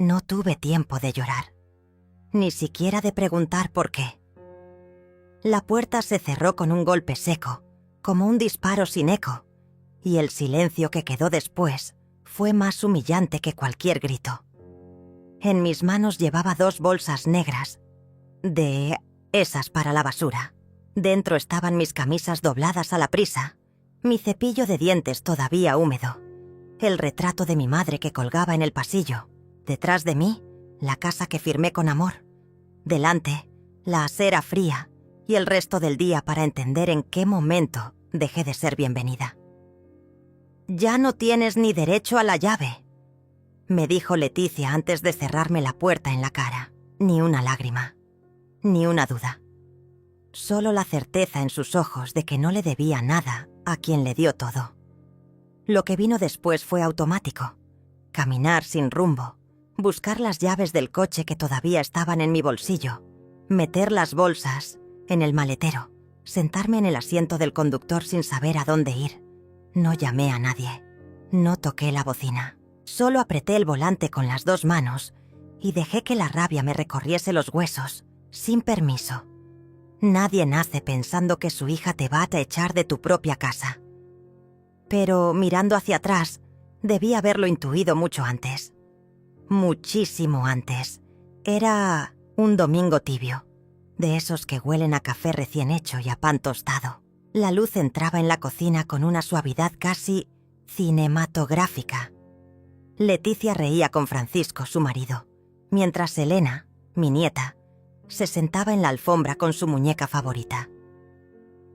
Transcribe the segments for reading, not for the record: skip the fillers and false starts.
No tuve tiempo de llorar, ni siquiera de preguntar por qué. La puerta se cerró con un golpe seco, como un disparo sin eco, y el silencio que quedó después fue más humillante que cualquier grito. En mis manos llevaba 2 bolsas negras, de esas para la basura. Dentro estaban mis camisas dobladas a la prisa, mi cepillo de dientes todavía húmedo, el retrato de mi madre que colgaba en el pasillo, detrás de mí, la casa que firmé con amor, delante, la acera fría y el resto del día para entender en qué momento dejé de ser bienvenida. «Ya no tienes ni derecho a la llave», me dijo Leticia antes de cerrarme la puerta en la cara. Ni una lágrima, ni una duda. Solo la certeza en sus ojos de que no le debía nada a quien le dio todo. Lo que vino después fue automático. Caminar sin rumbo, buscar las llaves del coche que todavía estaban en mi bolsillo, meter las bolsas en el maletero, sentarme en el asiento del conductor sin saber a dónde ir. No llamé a nadie, no toqué la bocina, solo apreté el volante con las 2 manos y dejé que la rabia me recorriese los huesos, sin permiso. Nadie nace pensando que su hija te va a echar de tu propia casa. Pero mirando hacia atrás, debí haberlo intuido mucho antes. Muchísimo antes. Era un domingo tibio, de esos que huelen a café recién hecho y a pan tostado. La luz entraba en la cocina con una suavidad casi cinematográfica. Leticia reía con Francisco, su marido, mientras Elena, mi nieta, se sentaba en la alfombra con su muñeca favorita.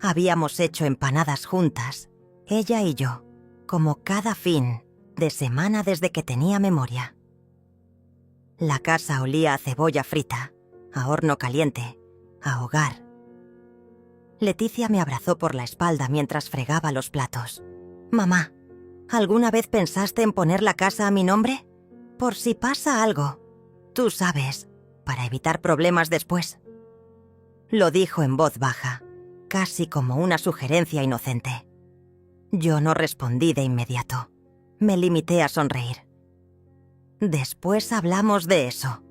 Habíamos hecho empanadas juntas, ella y yo, como cada fin de semana desde que tenía memoria. La casa olía a cebolla frita, a horno caliente, a hogar. Leticia me abrazó por la espalda mientras fregaba los platos. «Mamá, ¿alguna vez pensaste en poner la casa a mi nombre? Por si pasa algo, tú sabes, para evitar problemas después». Lo dijo en voz baja, casi como una sugerencia inocente. Yo no respondí de inmediato. Me limité a sonreír. «Después hablamos de eso»,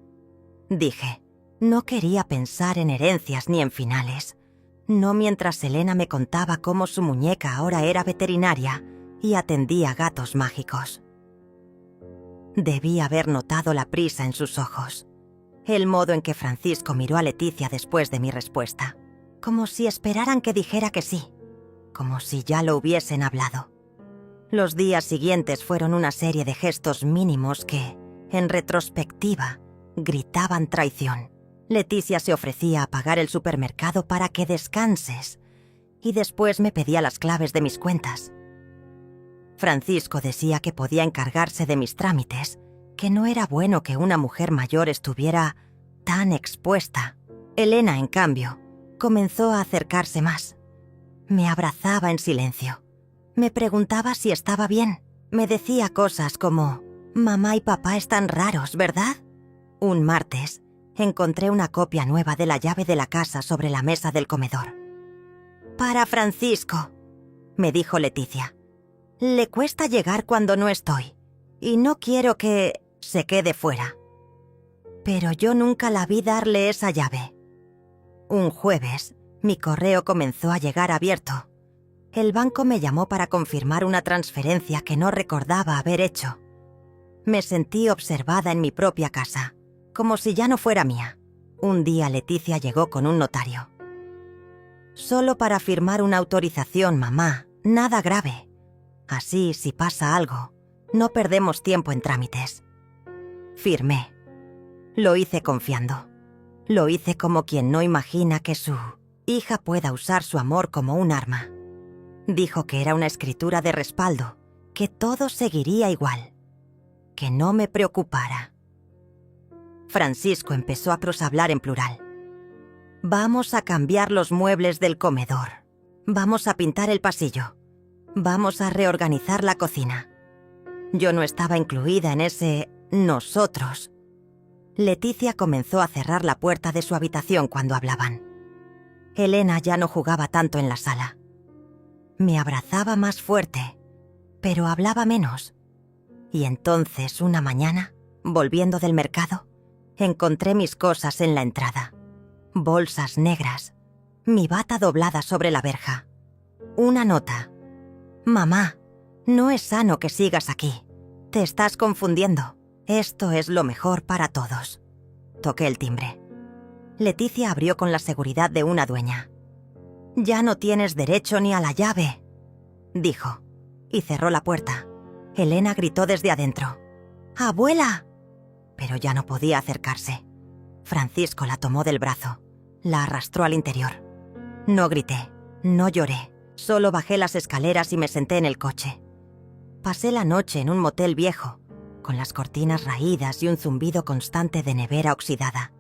dije. No quería pensar en herencias ni en finales. No mientras Elena me contaba cómo su muñeca ahora era veterinaria y atendía gatos mágicos. Debí haber notado la prisa en sus ojos, el modo en que Francisco miró a Leticia después de mi respuesta, como si esperaran que dijera que sí, como si ya lo hubiesen hablado. Los días siguientes fueron una serie de gestos mínimos que, en retrospectiva, gritaban traición. Leticia se ofrecía a pagar el supermercado para que descanses y después me pedía las claves de mis cuentas. Francisco decía que podía encargarse de mis trámites, que no era bueno que una mujer mayor estuviera tan expuesta. Elena, en cambio, comenzó a acercarse más. Me abrazaba en silencio. Me preguntaba si estaba bien. Me decía cosas como: «Mamá y papá están raros, ¿verdad?». Un martes, encontré una copia nueva de la llave de la casa sobre la mesa del comedor. «Para Francisco», me dijo Leticia. «Le cuesta llegar cuando no estoy, y no quiero que se quede fuera». Pero yo nunca la vi darle esa llave. Un jueves, mi correo comenzó a llegar abierto. El banco me llamó para confirmar una transferencia que no recordaba haber hecho. Me sentí observada en mi propia casa, como si ya no fuera mía. Un día Leticia llegó con un notario. «Solo para firmar una autorización, mamá, nada grave. Así, si pasa algo, no perdemos tiempo en trámites». Firmé. Lo hice confiando. Lo hice como quien no imagina que su hija pueda usar su amor como un arma. Dijo que era una escritura de respaldo, que todo seguiría igual, que no me preocupara. Francisco empezó a proshablar en plural. «Vamos a cambiar los muebles del comedor. Vamos a pintar el pasillo. Vamos a reorganizar la cocina». Yo no estaba incluida en ese nosotros. Leticia comenzó a cerrar la puerta de su habitación cuando hablaban. Elena ya no jugaba tanto en la sala. Me abrazaba más fuerte, pero hablaba menos. Y entonces, una mañana, Volviendo del mercado, encontré mis cosas en la entrada. Bolsas negras, mi bata doblada sobre la verja. Una nota. «Mamá, no es sano que sigas aquí. Te estás confundiendo. Esto es lo mejor para todos». Toqué el timbre. Leticia abrió con la seguridad de una dueña. «Ya no tienes derecho ni a la llave», dijo, y cerró la puerta. Elena gritó desde adentro. «¡Abuela!». Pero ya no podía acercarse. Francisco la tomó del brazo, la arrastró al interior. No grité, no lloré, solo bajé las escaleras y me senté en el coche. Pasé la noche en un motel viejo, con las cortinas raídas y un zumbido constante de nevera oxidada.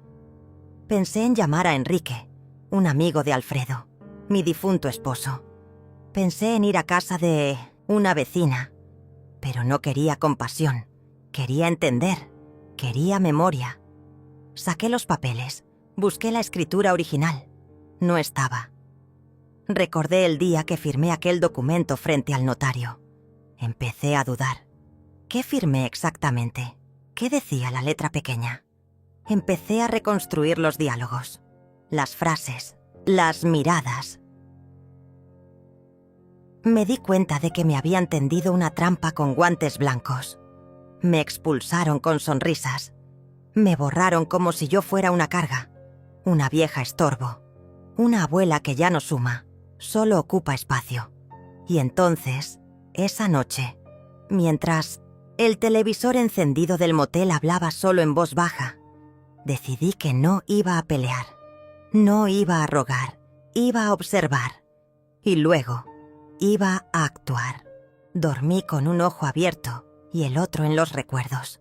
Pensé en llamar a Enrique, un amigo de Alfredo, mi difunto esposo. Pensé en ir a casa de una vecina, pero no quería compasión, quería entender, quería memoria. Saqué los papeles, busqué la escritura original. No estaba. Recordé el día que firmé aquel documento frente al notario. Empecé a dudar. ¿Qué firmé exactamente? ¿Qué decía la letra pequeña? Empecé a reconstruir los diálogos, las frases, las miradas. Me di cuenta de que me habían tendido una trampa con guantes blancos. Me expulsaron con sonrisas. Me borraron como si yo fuera una carga, una vieja estorbo, una abuela que ya no suma, solo ocupa espacio. Y entonces, esa noche, mientras el televisor encendido del motel hablaba solo en voz baja, decidí que no iba a pelear, no iba a rogar, iba a observar. Y luego, iba a actuar. Dormí con un ojo abierto y el otro en los recuerdos.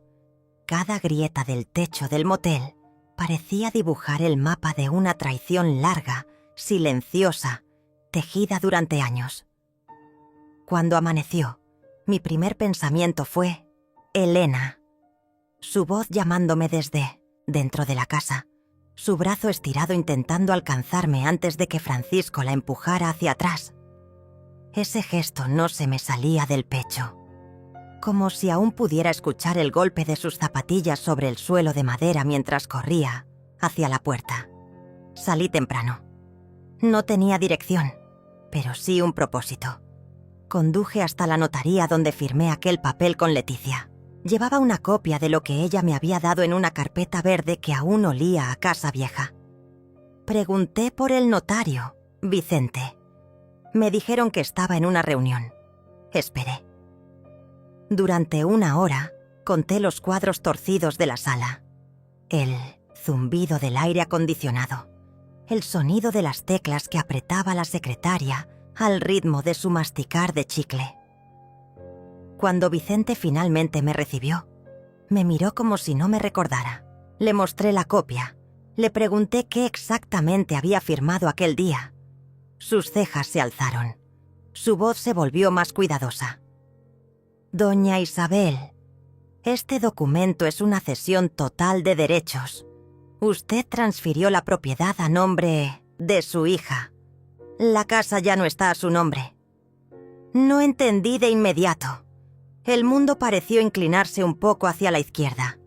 Cada grieta del techo del motel parecía dibujar el mapa de una traición larga, silenciosa, tejida durante años. Cuando amaneció, mi primer pensamiento fue Elena. Su voz llamándome desde dentro de la casa, su brazo estirado intentando alcanzarme antes de que Francisco la empujara hacia atrás. Ese gesto no se me salía del pecho. Como si aún pudiera escuchar el golpe de sus zapatillas sobre el suelo de madera mientras corría hacia la puerta. Salí temprano. No tenía dirección, pero sí un propósito. Conduje hasta la notaría donde firmé aquel papel con Leticia. Llevaba una copia de lo que ella me había dado en una carpeta verde que aún olía a casa vieja. Pregunté por el notario, Vicente. Me dijeron que estaba en una reunión. Esperé. Durante una hora, conté los cuadros torcidos de la sala. El zumbido del aire acondicionado. El sonido de las teclas que apretaba la secretaria al ritmo de su masticar de chicle. Cuando Vicente finalmente me recibió, me miró como si no me recordara. Le mostré la copia. Le pregunté qué exactamente había firmado aquel día. Sus cejas se alzaron. Su voz se volvió más cuidadosa. «Doña Isabel, este documento es una cesión total de derechos. Usted transfirió la propiedad a nombre de su hija. La casa ya no está a su nombre». No entendí de inmediato. El mundo pareció inclinarse un poco hacia la izquierda.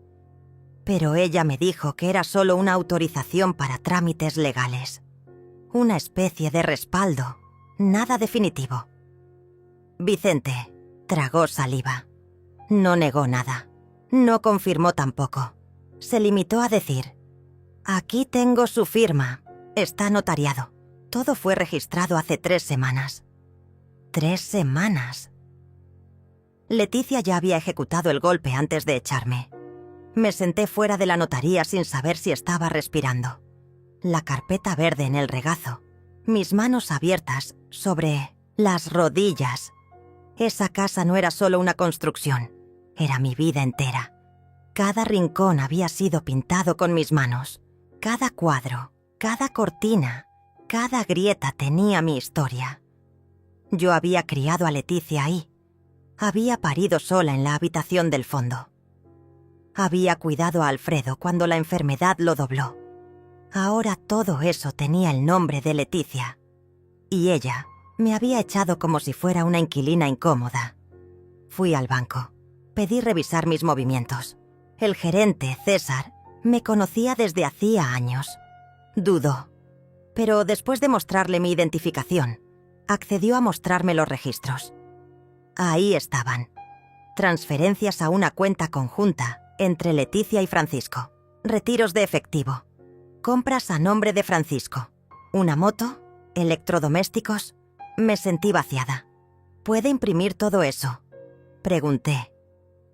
Pero ella me dijo que era solo una autorización para trámites legales. Una especie de respaldo, nada definitivo. Vicente tragó saliva. No negó nada. No confirmó tampoco. Se limitó a decir: «Aquí tengo su firma. Está notariado. Todo fue registrado hace 3 semanas». 3 semanas. Leticia ya había ejecutado el golpe antes de echarme. Me senté fuera de la notaría sin saber si estaba respirando. La carpeta verde en el regazo. Mis manos abiertas sobre las rodillas. Esa casa no era solo una construcción, era mi vida entera. Cada rincón había sido pintado con mis manos. Cada cuadro, cada cortina, cada grieta tenía mi historia. Yo había criado a Leticia ahí. Había parido sola en la habitación del fondo. Había cuidado a Alfredo cuando la enfermedad lo dobló. Ahora todo eso tenía el nombre de Leticia. Y ella me había echado como si fuera una inquilina incómoda. Fui al banco. Pedí revisar mis movimientos. El gerente, César, me conocía desde hacía años. Dudó, pero después de mostrarle mi identificación, accedió a mostrarme los registros. Ahí estaban. Transferencias a una cuenta conjunta entre Leticia y Francisco. Retiros de efectivo. Compras a nombre de Francisco. Una moto, electrodomésticos. Me sentí vaciada. ¿Puede imprimir todo eso?, pregunté.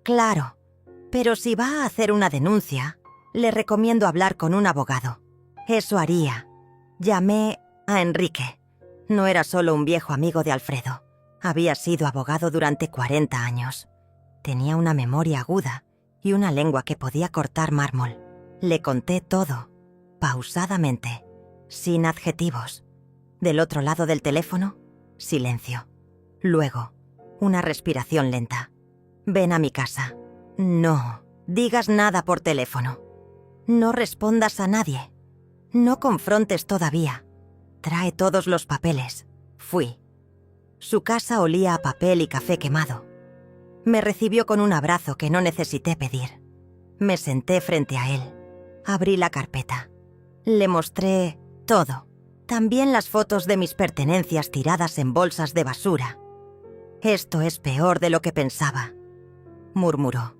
Claro, pero si va a hacer una denuncia, le recomiendo hablar con un abogado. Eso haría. Llamé a Enrique. No era solo un viejo amigo de Alfredo. Había sido abogado durante 40 años. Tenía una memoria aguda y una lengua que podía cortar mármol. Le conté todo, pausadamente, sin adjetivos. Del otro lado del teléfono, silencio. Luego, una respiración lenta. Ven a mi casa. No digas nada por teléfono. No respondas a nadie. No confrontes todavía. Trae todos los papeles. Fui. Su casa olía a papel y café quemado. Me recibió con un abrazo que no necesité pedir. Me senté frente a él. Abrí la carpeta. Le mostré todo. También las fotos de mis pertenencias tiradas en bolsas de basura. Esto es peor de lo que pensaba, murmuró.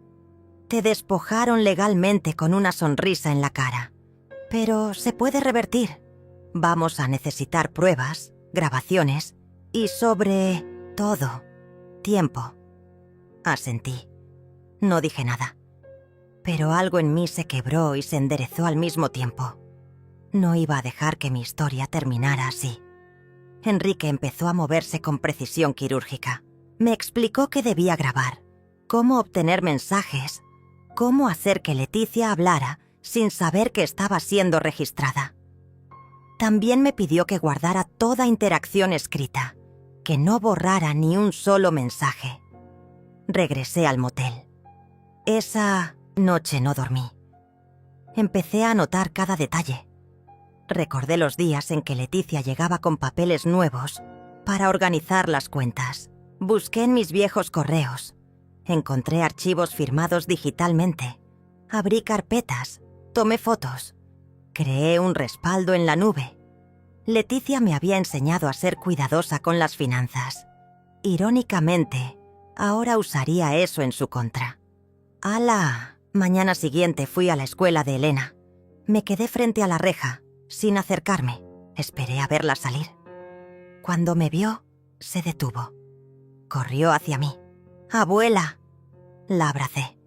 Te despojaron legalmente con una sonrisa en la cara. Pero se puede revertir. Vamos a necesitar pruebas, grabaciones y sobre todo, tiempo. Asentí. No dije nada. Pero algo en mí se quebró y se enderezó al mismo tiempo. No iba a dejar que mi historia terminara así. Enrique empezó a moverse con precisión quirúrgica. Me explicó qué debía grabar, cómo obtener mensajes, cómo hacer que Leticia hablara sin saber que estaba siendo registrada. También me pidió que guardara toda interacción escrita, que no borrara ni un solo mensaje. Regresé al motel. Esa noche no dormí. Empecé a anotar cada detalle. Recordé los días en que Leticia llegaba con papeles nuevos para organizar las cuentas. Busqué en mis viejos correos. Encontré archivos firmados digitalmente. Abrí carpetas. Tomé fotos. Creé un respaldo en la nube. Leticia me había enseñado a ser cuidadosa con las finanzas. Irónicamente, ahora usaría eso en su contra. A la mañana siguiente fui a la escuela de Elena. Me quedé frente a la reja, sin acercarme. Esperé a verla salir. Cuando me vio, se detuvo. Corrió hacia mí. ¡Abuela! La abracé.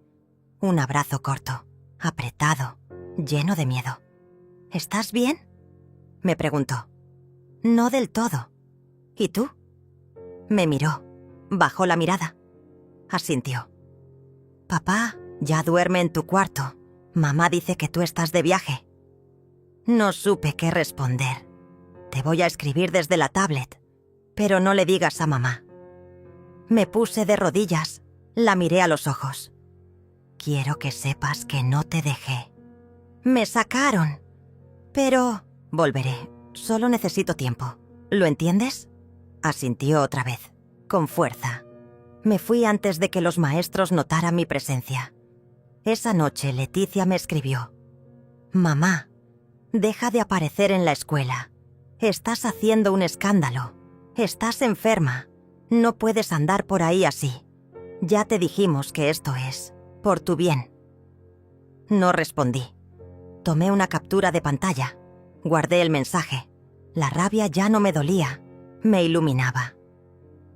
Un abrazo corto, apretado, lleno de miedo. ¿Estás bien?, me preguntó. No del todo. ¿Y tú? Me miró. Bajó la mirada. Asintió. Papá ya duerme en tu cuarto. Mamá dice que tú estás de viaje. No supe qué responder. Te voy a escribir desde la tablet, pero no le digas a mamá. Me puse de rodillas. La miré a los ojos. Quiero que sepas que no te dejé. Me sacaron. Pero volveré. Solo necesito tiempo. ¿Lo entiendes? Asintió otra vez, con fuerza. Me fui antes de que los maestros notaran mi presencia. Esa noche Leticia me escribió. Mamá, deja de aparecer en la escuela. Estás haciendo un escándalo. Estás enferma. No puedes andar por ahí así. Ya te dijimos que esto es por tu bien. No respondí. Tomé una captura de pantalla. Guardé el mensaje. La rabia ya no me dolía, me iluminaba.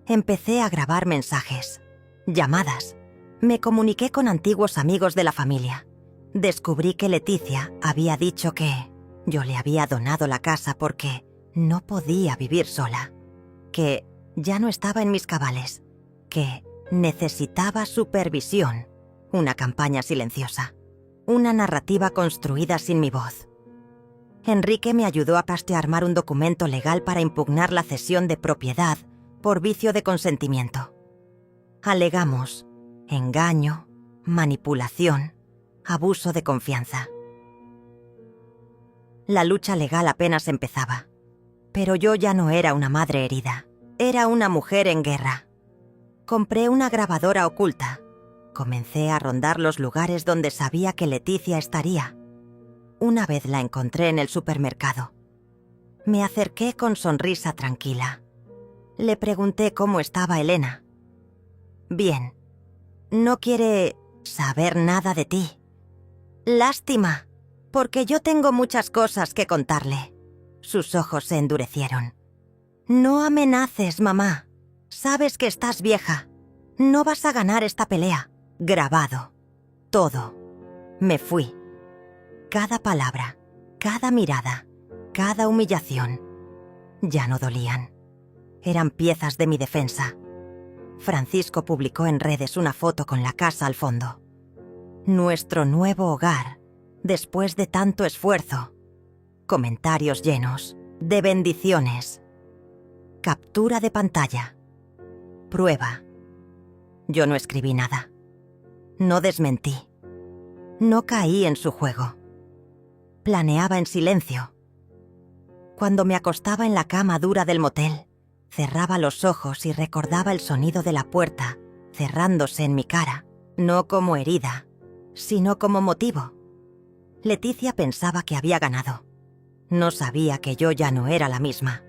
Empecé a grabar mensajes, llamadas. Me comuniqué con antiguos amigos de la familia. Descubrí que Leticia había dicho que yo le había donado la casa porque no podía vivir sola, que ya no estaba en mis cabales, que necesitaba supervisión, una campaña silenciosa, una narrativa construida sin mi voz. Enrique me ayudó a armar un documento legal para impugnar la cesión de propiedad por vicio de consentimiento. Alegamos engaño, manipulación, abuso de confianza. La lucha legal apenas empezaba, pero yo ya no era una madre herida, era una mujer en guerra. Compré una grabadora oculta. Comencé a rondar los lugares donde sabía que Leticia estaría. Una vez la encontré en el supermercado. Me acerqué con sonrisa tranquila. Le pregunté cómo estaba Elena. Bien. No quiere saber nada de ti. Lástima, porque yo tengo muchas cosas que contarle. Sus ojos se endurecieron. No amenaces, mamá. Sabes que estás vieja. No vas a ganar esta pelea. Grabado. Todo. Me fui. Cada palabra, cada mirada, cada humillación. Ya no dolían. Eran piezas de mi defensa. Francisco publicó en redes una foto con la casa al fondo. Nuestro nuevo hogar, después de tanto esfuerzo. Comentarios llenos de bendiciones. Captura de pantalla. Prueba. Yo no escribí nada. No desmentí. No caí en su juego. Planeaba en silencio. Cuando me acostaba en la cama dura del motel, cerraba los ojos y recordaba el sonido de la puerta cerrándose en mi cara, no como herida, sino como motivo. Leticia pensaba que había ganado. No sabía que yo ya no era la misma.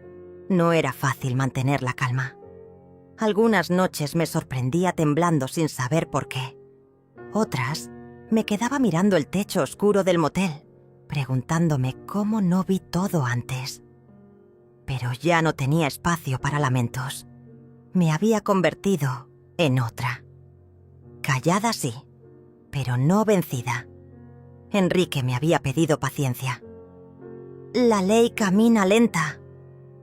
No era fácil mantener la calma. Algunas noches me sorprendía temblando sin saber por qué. Otras, me quedaba mirando el techo oscuro del motel, preguntándome cómo no vi todo antes. Pero ya no tenía espacio para lamentos. Me había convertido en otra. Callada sí, pero no vencida. Enrique me había pedido paciencia. La ley camina lenta,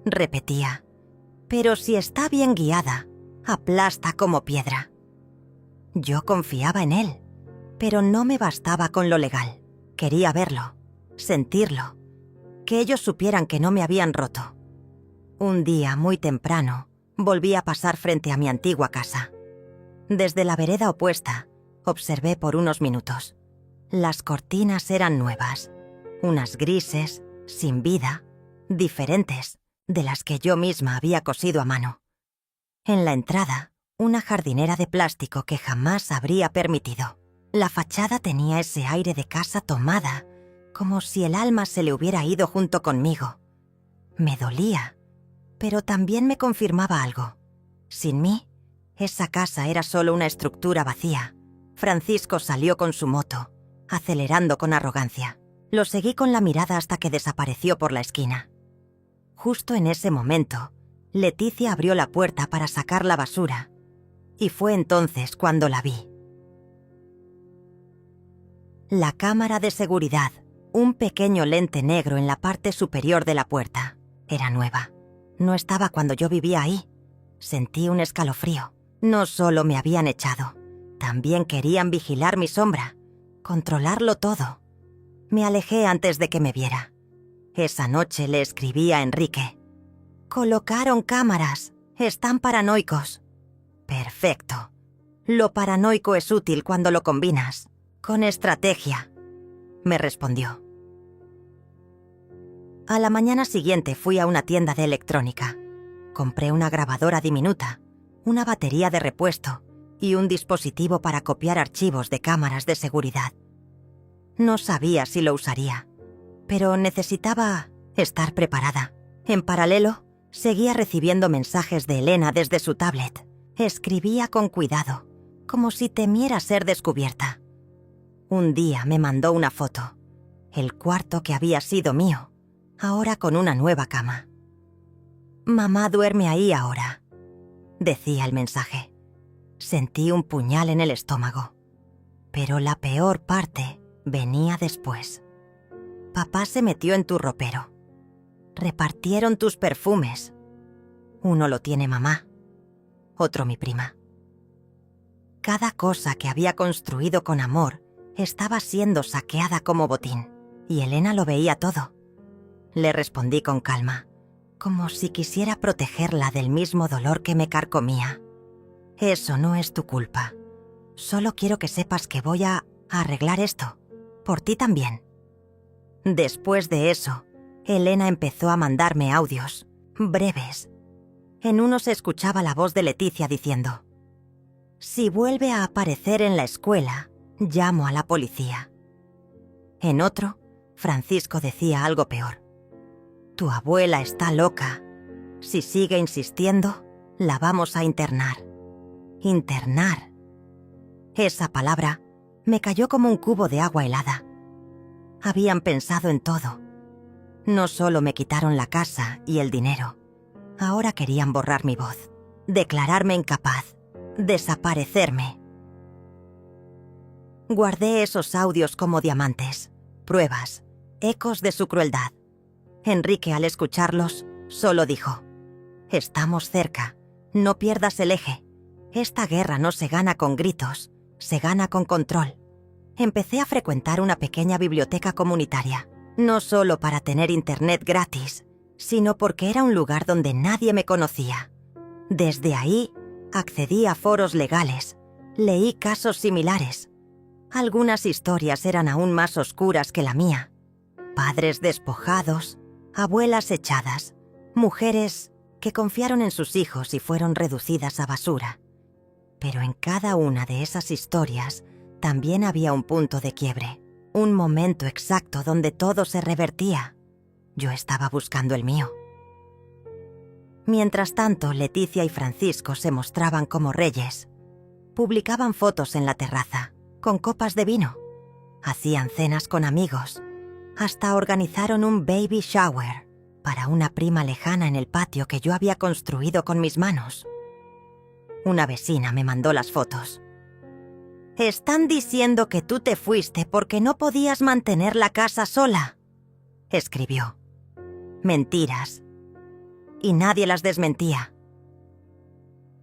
repetía, pero si está bien guiada, aplasta como piedra. Yo confiaba en él, pero no me bastaba con lo legal. Quería verlo, sentirlo, que ellos supieran que no me habían roto. Un día, muy temprano, volví a pasar frente a mi antigua casa. Desde la vereda opuesta, observé por unos minutos. Las cortinas eran nuevas, unas grises, sin vida, diferentes de las que yo misma había cosido a mano. En la entrada, una jardinera de plástico que jamás habría permitido. La fachada tenía ese aire de casa tomada, como si el alma se le hubiera ido junto conmigo. Me dolía, pero también me confirmaba algo. Sin mí, esa casa era solo una estructura vacía. Francisco salió con su moto, acelerando con arrogancia. Lo seguí con la mirada hasta que desapareció por la esquina. Justo en ese momento, Leticia abrió la puerta para sacar la basura, y fue entonces cuando la vi. La cámara de seguridad, un pequeño lente negro en la parte superior de la puerta, era nueva. No estaba cuando yo vivía ahí. Sentí un escalofrío. No solo me habían echado, también querían vigilar mi sombra, controlarlo todo. Me alejé antes de que me viera. Esa noche le escribí a Enrique. Colocaron cámaras. Están paranoicos. Perfecto. Lo paranoico es útil cuando lo combinas con estrategia, me respondió. A la mañana siguiente fui a una tienda de electrónica. Compré una grabadora diminuta, una batería de repuesto y un dispositivo para copiar archivos de cámaras de seguridad. No sabía si lo usaría, pero necesitaba estar preparada. En paralelo, seguía recibiendo mensajes de Elena desde su tablet. Escribía con cuidado, como si temiera ser descubierta. Un día me mandó una foto, el cuarto que había sido mío, ahora con una nueva cama. «Mamá duerme ahí ahora», decía el mensaje. Sentí un puñal en el estómago, pero la peor parte venía después. Papá se metió en tu ropero. Repartieron tus perfumes. Uno lo tiene mamá, otro mi prima. Cada cosa que había construido con amor estaba siendo saqueada como botín, y Elena lo veía todo. Le respondí con calma, como si quisiera protegerla del mismo dolor que me carcomía. Eso no es tu culpa. Solo quiero que sepas que voy a arreglar esto, por ti también. Después de eso, Elena empezó a mandarme audios, breves. En uno se escuchaba la voz de Leticia diciendo: Si vuelve a aparecer en la escuela, llamo a la policía. En otro, Francisco decía algo peor. Tu abuela está loca. Si sigue insistiendo, la vamos a internar. Internar. Esa palabra me cayó como un cubo de agua helada. Habían pensado en todo. No solo me quitaron la casa y el dinero. Ahora querían borrar mi voz, declararme incapaz, desaparecerme. Guardé esos audios como diamantes, pruebas, ecos de su crueldad. Enrique, al escucharlos, solo dijo: «Estamos cerca, no pierdas el eje. Esta guerra no se gana con gritos, se gana con control». Empecé a frecuentar una pequeña biblioteca comunitaria, no solo para tener internet gratis, sino porque era un lugar donde nadie me conocía. Desde ahí, accedí a foros legales, leí casos similares. Algunas historias eran aún más oscuras que la mía. Padres despojados, abuelas echadas, mujeres que confiaron en sus hijos y fueron reducidas a basura. Pero en cada una de esas historias también había un punto de quiebre, un momento exacto donde todo se revertía. Yo estaba buscando el mío. Mientras tanto, Leticia y Francisco se mostraban como reyes. Publicaban fotos en la terraza, con copas de vino. Hacían cenas con amigos. Hasta organizaron un baby shower para una prima lejana en el patio que yo había construido con mis manos. Una vecina me mandó las fotos. «Están diciendo que tú te fuiste porque no podías mantener la casa sola», escribió. Mentiras. Y nadie las desmentía.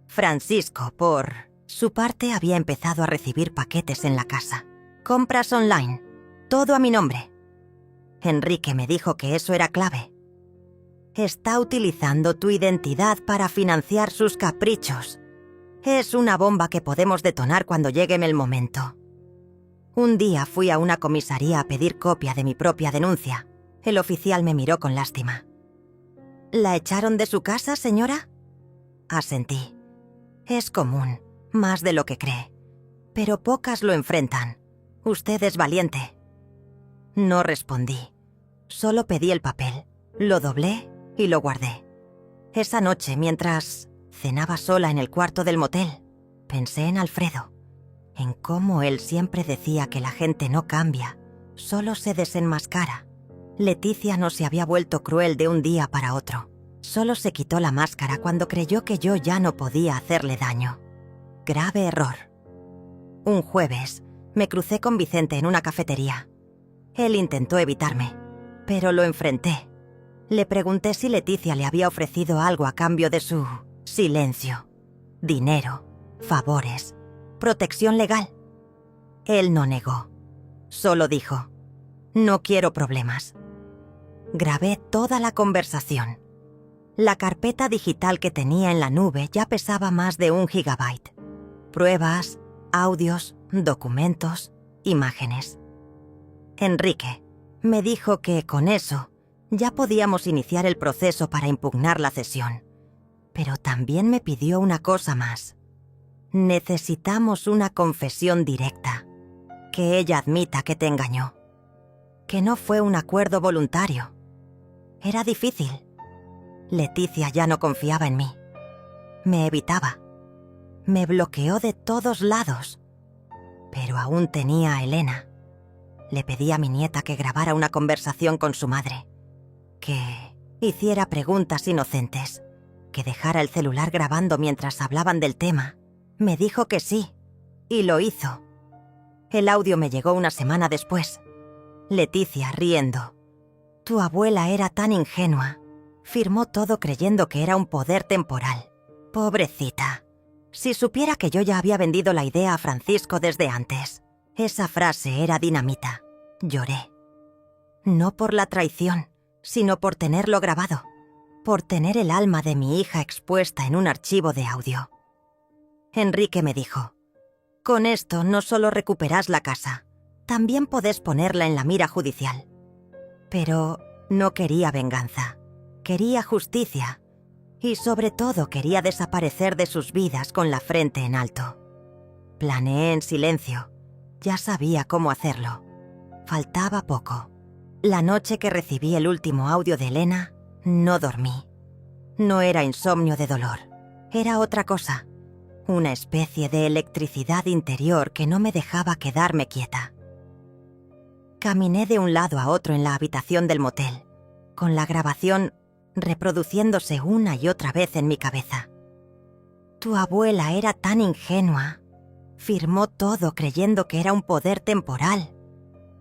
Francisco, por su parte, había empezado a recibir paquetes en la casa. Compras online, todo a mi nombre. Enrique me dijo que eso era clave. Está utilizando tu identidad para financiar sus caprichos. Es una bomba que podemos detonar cuando llegue el momento. Un día fui a una comisaría a pedir copia de mi propia denuncia. El oficial me miró con lástima. «¿La echaron de su casa, señora?» Asentí. Es común, más de lo que cree. Pero pocas lo enfrentan. Usted es valiente. No respondí. Solo pedí el papel, lo doblé y lo guardé. Esa noche, mientras cenaba sola en el cuarto del motel, pensé en Alfredo, en cómo él siempre decía que la gente no cambia, solo se desenmascara. Leticia no se había vuelto cruel de un día para otro. Solo se quitó la máscara cuando creyó que yo ya no podía hacerle daño. Grave error. Un jueves, me crucé con Vicente en una cafetería. Él intentó evitarme, pero lo enfrenté. Le pregunté si Leticia le había ofrecido algo a cambio de su silencio, dinero, favores, protección legal. Él no negó. Solo dijo: «No quiero problemas». Grabé toda la conversación. La carpeta digital que tenía en la nube ya pesaba más de 1 gigabyte. Pruebas, audios, documentos, imágenes. Enrique me dijo que con eso ya podíamos iniciar el proceso para impugnar la cesión. Pero también me pidió una cosa más. Necesitamos una confesión directa. Que ella admita que te engañó. Que no fue un acuerdo voluntario. Era difícil. Leticia ya no confiaba en mí. Me evitaba. Me bloqueó de todos lados. Pero aún tenía a Elena. Le pedí a mi nieta que grabara una conversación con su madre. Que hiciera preguntas inocentes. Que dejara el celular grabando mientras hablaban del tema. Me dijo que sí. Y lo hizo. El audio me llegó una semana después. Leticia riendo. Tu abuela era tan ingenua. Firmó todo creyendo que era un poder temporal. Pobrecita. Si supiera que yo ya había vendido la idea a Francisco desde antes. Esa frase era dinamita. Lloré. No por la traición, sino por tenerlo grabado. Por tener el alma de mi hija expuesta en un archivo de audio. Enrique me dijo: «Con esto no solo recuperás la casa, también podés ponerla en la mira judicial». Pero no quería venganza, quería justicia y sobre todo quería desaparecer de sus vidas con la frente en alto. Planeé en silencio. Ya sabía cómo hacerlo. Faltaba poco. La noche que recibí el último audio de Elena, no dormí. No era insomnio de dolor. Era otra cosa. Una especie de electricidad interior que no me dejaba quedarme quieta. Caminé de un lado a otro en la habitación del motel, con la grabación reproduciéndose una y otra vez en mi cabeza. Tu abuela era tan ingenua. Firmó todo creyendo que era un poder temporal.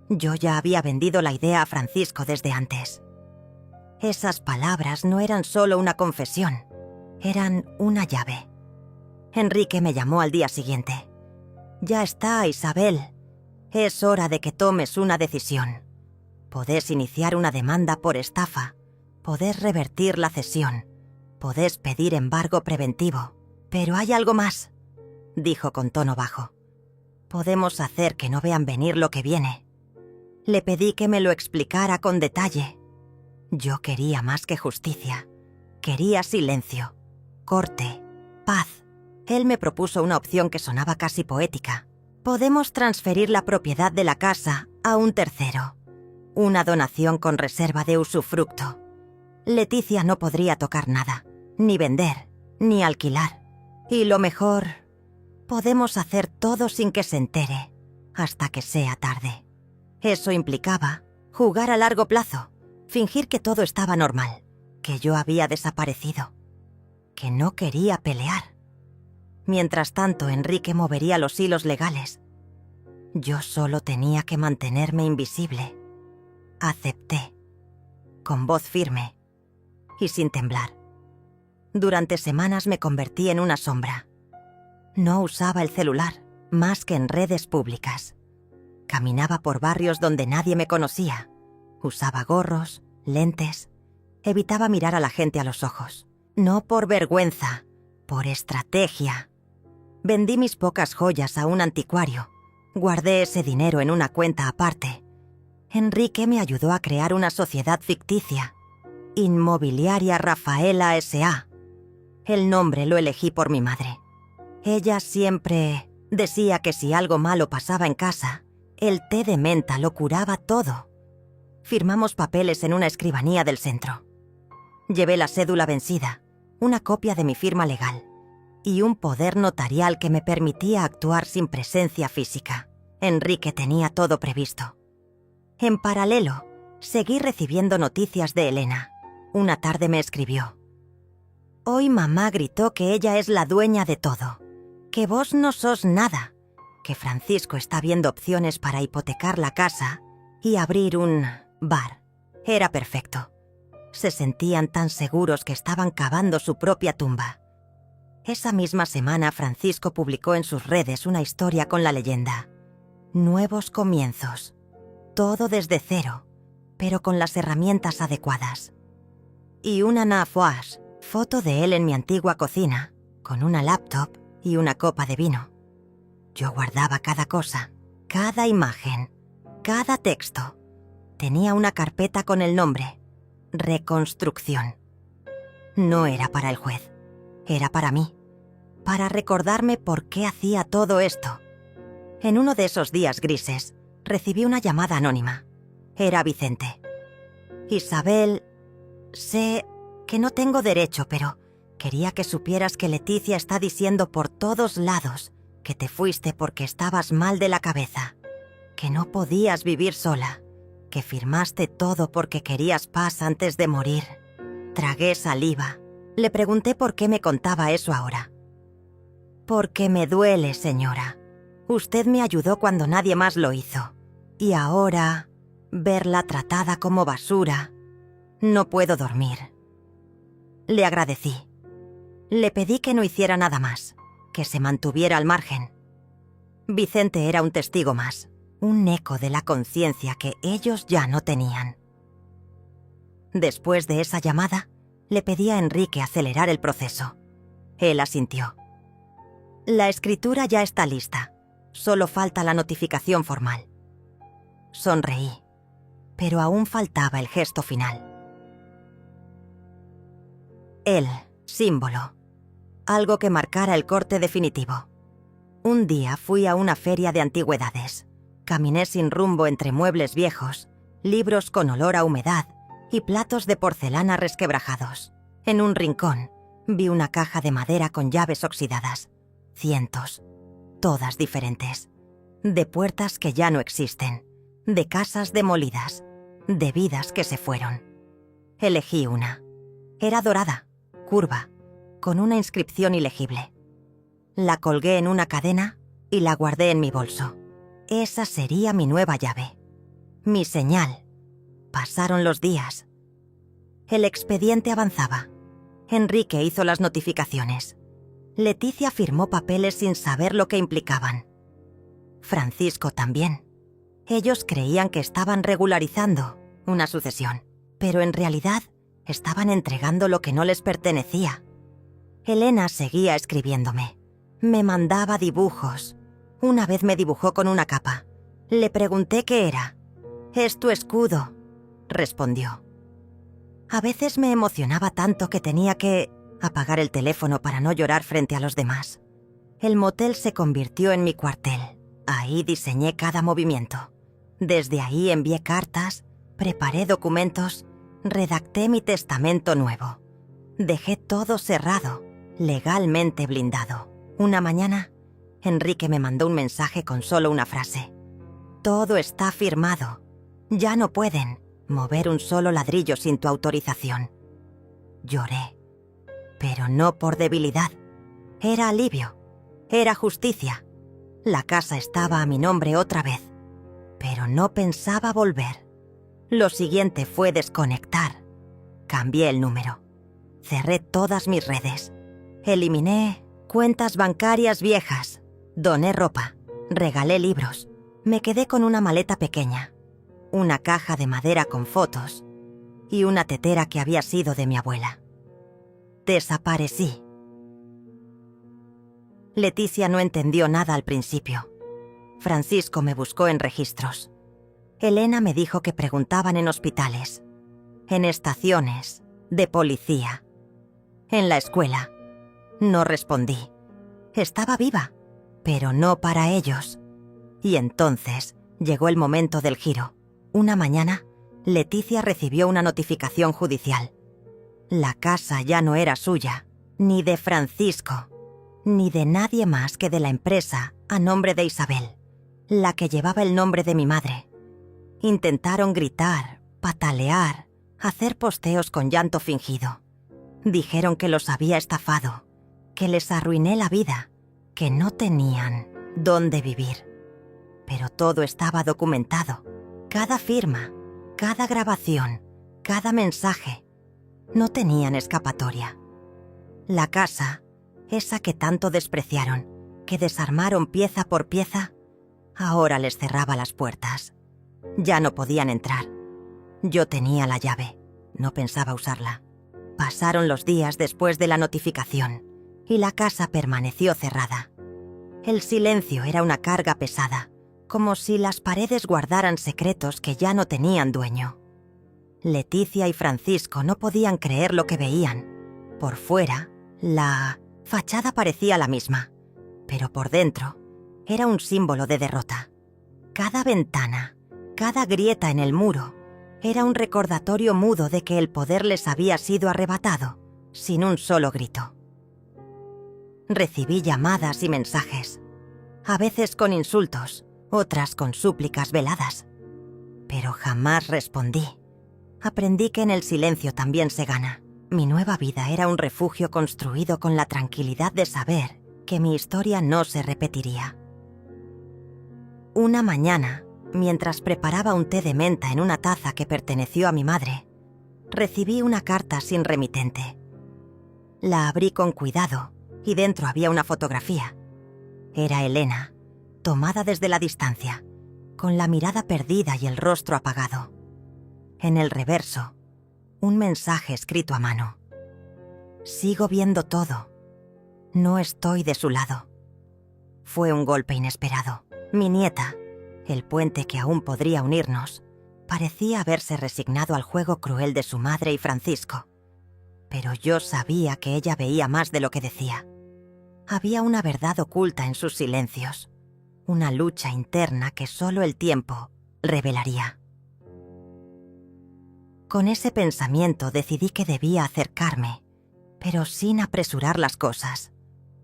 Yo ya había vendido la idea a Francisco desde antes. Esas palabras no eran solo una confesión, eran una llave. Enrique me llamó al día siguiente. Ya está, Isabel. Es hora de que tomes una decisión. Podés iniciar una demanda por estafa, podés revertir la cesión, podés pedir embargo preventivo. Pero hay algo más, dijo con tono bajo. Podemos hacer que no vean venir lo que viene. Le pedí que me lo explicara con detalle. Yo quería más que justicia. Quería silencio, corte, paz. Él me propuso una opción que sonaba casi poética. Podemos transferir la propiedad de la casa a un tercero. Una donación con reserva de usufructo. Leticia no podría tocar nada, ni vender, ni alquilar. Y lo mejor, podemos hacer todo sin que se entere, hasta que sea tarde. Eso implicaba jugar a largo plazo, fingir que todo estaba normal, que yo había desaparecido, que no quería pelear. Mientras tanto, Enrique movería los hilos legales. Yo solo tenía que mantenerme invisible. Acepté, con voz firme y sin temblar. Durante semanas me convertí en una sombra. No usaba el celular, más que en redes públicas. Caminaba por barrios donde nadie me conocía. Usaba gorros, lentes. Evitaba mirar a la gente a los ojos. No por vergüenza, por estrategia. Vendí mis pocas joyas a un anticuario. Guardé ese dinero en una cuenta aparte. Enrique me ayudó a crear una sociedad ficticia. Inmobiliaria Rafaela S.A. El nombre lo elegí por mi madre. Ella siempre decía que si algo malo pasaba en casa, el té de menta lo curaba todo. Firmamos papeles en una escribanía del centro. Llevé la cédula vencida, una copia de mi firma legal y un poder notarial que me permitía actuar sin presencia física. Enrique tenía todo previsto. En paralelo, seguí recibiendo noticias de Elena. Una tarde me escribió: «Hoy mamá gritó que ella es la dueña de todo, que vos no sos nada, que Francisco está viendo opciones para hipotecar la casa y abrir un bar». Era perfecto. Se sentían tan seguros que estaban cavando su propia tumba. Esa misma semana Francisco publicó en sus redes una historia con la leyenda: «Nuevos comienzos. Todo desde cero, pero con las herramientas adecuadas». Y una nafuash, foto de él en mi antigua cocina, con una laptop y una copa de vino. Yo guardaba cada cosa, cada imagen, cada texto. Tenía una carpeta con el nombre: Reconstrucción. No era para el juez, era para mí, para recordarme por qué hacía todo esto. En uno de esos días grises, recibí una llamada anónima. Era Vicente. «Isabel, sé que no tengo derecho, pero quería que supieras que Leticia está diciendo por todos lados que te fuiste porque estabas mal de la cabeza, que no podías vivir sola, que firmaste todo porque querías paz antes de morir». Tragué saliva. Le pregunté por qué me contaba eso ahora. «Porque me duele, señora. Usted me ayudó cuando nadie más lo hizo. Y ahora, verla tratada como basura, no puedo dormir». Le agradecí. Le pedí que no hiciera nada más, que se mantuviera al margen. Vicente era un testigo más, un eco de la conciencia que ellos ya no tenían. Después de esa llamada, le pedí a Enrique acelerar el proceso. Él asintió. «La escritura ya está lista. Solo falta la notificación formal». Sonreí, pero aún faltaba el gesto final. El símbolo. Algo que marcara el corte definitivo. Un día fui a una feria de antigüedades. Caminé sin rumbo entre muebles viejos, libros con olor a humedad y platos de porcelana resquebrajados. En un rincón vi una caja de madera con llaves oxidadas. Cientos, todas diferentes. De puertas que ya no existen, de casas demolidas, de vidas que se fueron. Elegí una. Era dorada, curva, con una inscripción ilegible. La colgué en una cadena y la guardé en mi bolso. Esa sería mi nueva llave. Mi señal. Pasaron los días. El expediente avanzaba. Enrique hizo las notificaciones. Leticia firmó papeles sin saber lo que implicaban. Francisco también. Ellos creían que estaban regularizando una sucesión, pero en realidad estaban entregando lo que no les pertenecía. Elena seguía escribiéndome. Me mandaba dibujos. Una vez me dibujó con una capa. Le pregunté qué era. «Es tu escudo», respondió. A veces me emocionaba tanto que tenía que apagar el teléfono para no llorar frente a los demás. El motel se convirtió en mi cuartel. Ahí diseñé cada movimiento. Desde ahí envié cartas, preparé documentos, redacté mi testamento nuevo. Dejé todo cerrado, legalmente blindado. Una mañana, Enrique me mandó un mensaje con solo una frase. «Todo está firmado. Ya no pueden mover un solo ladrillo sin tu autorización». Lloré, pero no por debilidad. Era alivio, era justicia. La casa estaba a mi nombre otra vez, pero no pensaba volver. Lo siguiente fue desconectar. Cambié el número. Cerré todas mis redes. Eliminé cuentas bancarias viejas. Doné ropa. Regalé libros. Me quedé con una maleta pequeña, una caja de madera con fotos y una tetera que había sido de mi abuela. Desaparecí. Leticia no entendió nada al principio. Francisco me buscó en registros. Elena me dijo que preguntaban en hospitales, en estaciones, de policía, en la escuela. No respondí. Estaba viva, pero no para ellos. Y entonces llegó el momento del giro. Una mañana, Leticia recibió una notificación judicial. La casa ya no era suya, ni de Francisco, ni de nadie más que de la empresa a nombre de Isabel, la que llevaba el nombre de mi madre. Intentaron gritar, patalear, hacer posteos con llanto fingido. Dijeron que los había estafado, que les arruiné la vida, que no tenían dónde vivir. Pero todo estaba documentado. Cada firma, cada grabación, cada mensaje. No tenían escapatoria. La casa, esa que tanto despreciaron, que desarmaron pieza por pieza, ahora les cerraba las puertas. Ya no podían entrar. Yo tenía la llave. No pensaba usarla. Pasaron los días después de la notificación y la casa permaneció cerrada. El silencio era una carga pesada, como si las paredes guardaran secretos que ya no tenían dueño. Leticia y Francisco no podían creer lo que veían. Por fuera, la fachada parecía la misma, pero por dentro era un símbolo de derrota. Cada ventana, cada grieta en el muro, era un recordatorio mudo de que el poder les había sido arrebatado, sin un solo grito. Recibí llamadas y mensajes, a veces con insultos, otras con súplicas veladas. Pero jamás respondí. Aprendí que en el silencio también se gana. Mi nueva vida era un refugio construido con la tranquilidad de saber que mi historia no se repetiría. Una mañana, mientras preparaba un té de menta en una taza que perteneció a mi madre, recibí una carta sin remitente. La abrí con cuidado y dentro había una fotografía. Era Elena, tomada desde la distancia, con la mirada perdida y el rostro apagado. En el reverso, un mensaje escrito a mano. Sigo viendo todo. No estoy de su lado. Fue un golpe inesperado. Mi nieta, el puente que aún podría unirnos, parecía haberse resignado al juego cruel de su madre y Francisco. Pero yo sabía que ella veía más de lo que decía. Había una verdad oculta en sus silencios, una lucha interna que solo el tiempo revelaría. Con ese pensamiento decidí que debía acercarme, pero sin apresurar las cosas.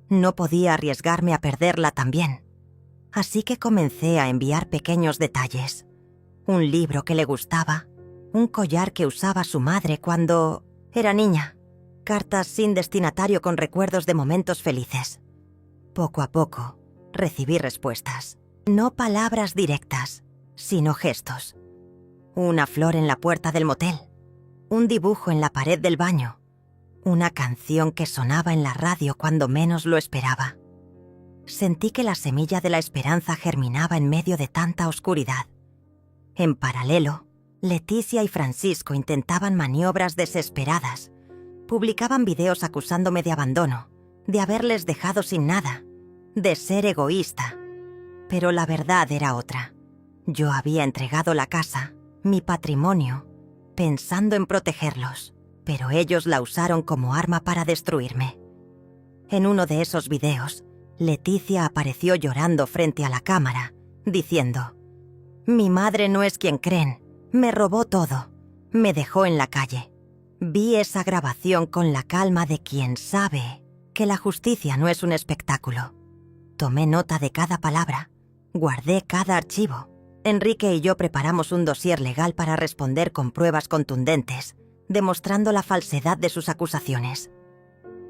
No podía arriesgarme a perderla también. Así que comencé a enviar pequeños detalles. Un libro que le gustaba, un collar que usaba su madre cuando era niña, cartas sin destinatario con recuerdos de momentos felices. Poco a poco, recibí respuestas. No palabras directas, sino gestos. Una flor en la puerta del motel, un dibujo en la pared del baño, una canción que sonaba en la radio cuando menos lo esperaba. Sentí que la semilla de la esperanza germinaba en medio de tanta oscuridad. En paralelo, Leticia y Francisco intentaban maniobras desesperadas. Publicaban videos acusándome de abandono, de haberles dejado sin nada, de ser egoísta. Pero la verdad era otra. Yo había entregado la casa, mi patrimonio, pensando en protegerlos, pero ellos la usaron como arma para destruirme. En uno de esos videos, Leticia apareció llorando frente a la cámara, diciendo: «Mi madre no es quien creen, me robó todo, me dejó en la calle». Vi esa grabación con la calma de quien sabe que la justicia no es un espectáculo. Tomé nota de cada palabra, guardé cada archivo. Enrique y yo preparamos un dossier legal para responder con pruebas contundentes, demostrando la falsedad de sus acusaciones.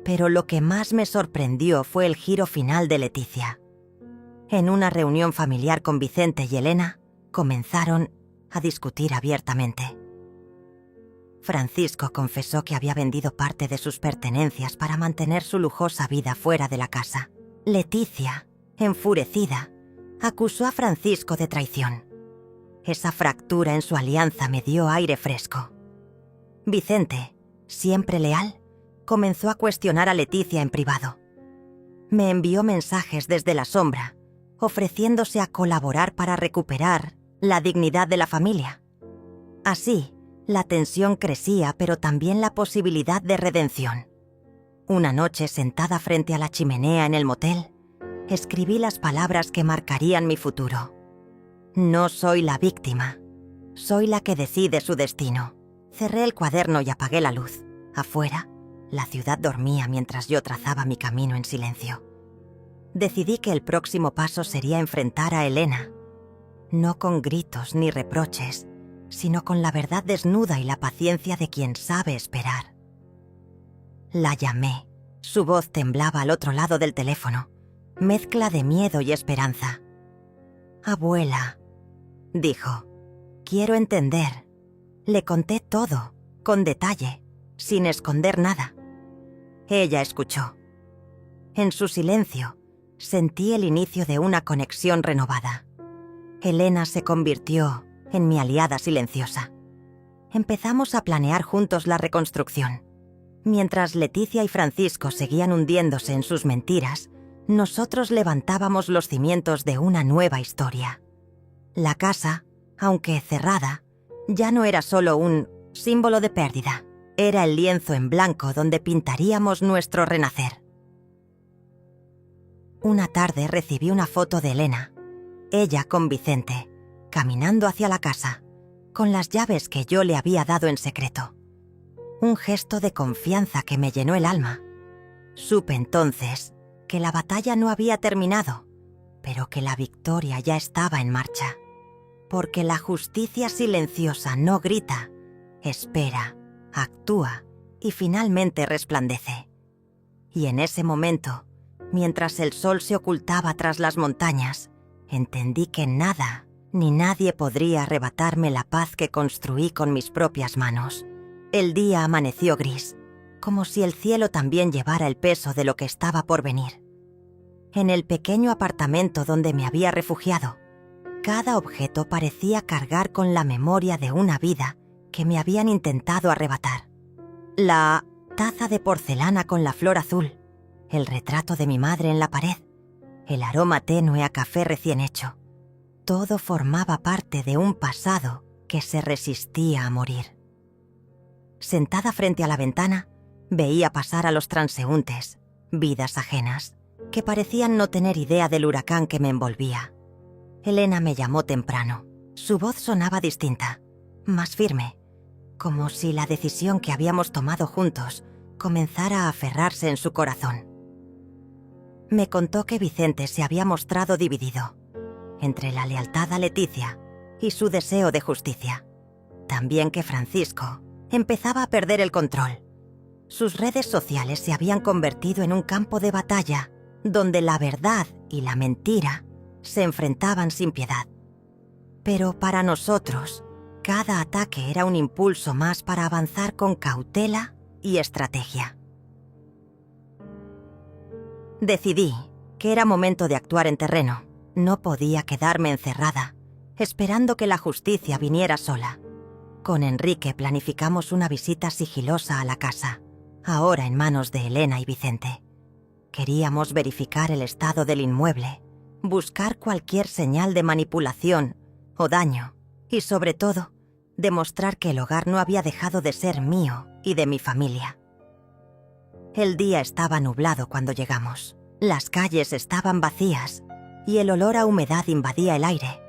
Pero lo que más me sorprendió fue el giro final de Leticia. En una reunión familiar con Vicente y Elena, comenzaron a discutir abiertamente. Francisco confesó que había vendido parte de sus pertenencias para mantener su lujosa vida fuera de la casa. Leticia, enfurecida, acusó a Francisco de traición. Esa fractura en su alianza me dio aire fresco. Vicente, siempre leal, comenzó a cuestionar a Leticia en privado. Me envió mensajes desde la sombra, ofreciéndose a colaborar para recuperar la dignidad de la familia. Así, la tensión crecía, pero también la posibilidad de redención. Una noche, sentada frente a la chimenea en el motel, escribí las palabras que marcarían mi futuro. No soy la víctima, soy la que decide su destino. Cerré el cuaderno y apagué la luz. Afuera, la ciudad dormía mientras yo trazaba mi camino en silencio. Decidí que el próximo paso sería enfrentar a Elena, no con gritos ni reproches, sino con la verdad desnuda y la paciencia de quien sabe esperar. La llamé. Su voz temblaba al otro lado del teléfono, mezcla de miedo y esperanza. «Abuela», dijo, «quiero entender». Le conté todo, con detalle, sin esconder nada. Ella escuchó. En su silencio, sentí el inicio de una conexión renovada. Elena se convirtió en mi aliada silenciosa. Empezamos a planear juntos la reconstrucción. Mientras Leticia y Francisco seguían hundiéndose en sus mentiras, nosotros levantábamos los cimientos de una nueva historia. La casa, aunque cerrada, ya no era solo un símbolo de pérdida. Era el lienzo en blanco donde pintaríamos nuestro renacer. Una tarde recibí una foto de Elena, ella con Vicente, caminando hacia la casa, con las llaves que yo le había dado en secreto. Un gesto de confianza que me llenó el alma. Supe entonces que la batalla no había terminado, pero que la victoria ya estaba en marcha. Porque la justicia silenciosa no grita, espera, actúa y finalmente resplandece. Y en ese momento, mientras el sol se ocultaba tras las montañas, entendí que nada ni nadie podría arrebatarme la paz que construí con mis propias manos. El día amaneció gris, como si el cielo también llevara el peso de lo que estaba por venir. En el pequeño apartamento donde me había refugiado, cada objeto parecía cargar con la memoria de una vida que me habían intentado arrebatar. La taza de porcelana con la flor azul, el retrato de mi madre en la pared, el aroma tenue a café recién hecho. Todo formaba parte de un pasado que se resistía a morir. Sentada frente a la ventana, veía pasar a los transeúntes, vidas ajenas. que parecían no tener idea del huracán que me envolvía. Elena me llamó temprano. Su voz sonaba distinta, más firme, como si la decisión que habíamos tomado juntos comenzara a aferrarse en su corazón. Me contó que Vicente se había mostrado dividido entre la lealtad a Leticia y su deseo de justicia. También que Francisco empezaba a perder el control. Sus redes sociales se habían convertido en un campo de batalla donde la verdad y la mentira se enfrentaban sin piedad. Pero para nosotros, cada ataque era un impulso más para avanzar con cautela y estrategia. Decidí que era momento de actuar en terreno. No podía quedarme encerrada, esperando que la justicia viniera sola. Con Enrique planificamos una visita sigilosa a la casa, ahora en manos de Elena y Vicente. Queríamos verificar el estado del inmueble, buscar cualquier señal de manipulación o daño y, sobre todo, demostrar que el hogar no había dejado de ser mío y de mi familia. El día estaba nublado cuando llegamos. Las calles estaban vacías y el olor a humedad invadía el aire.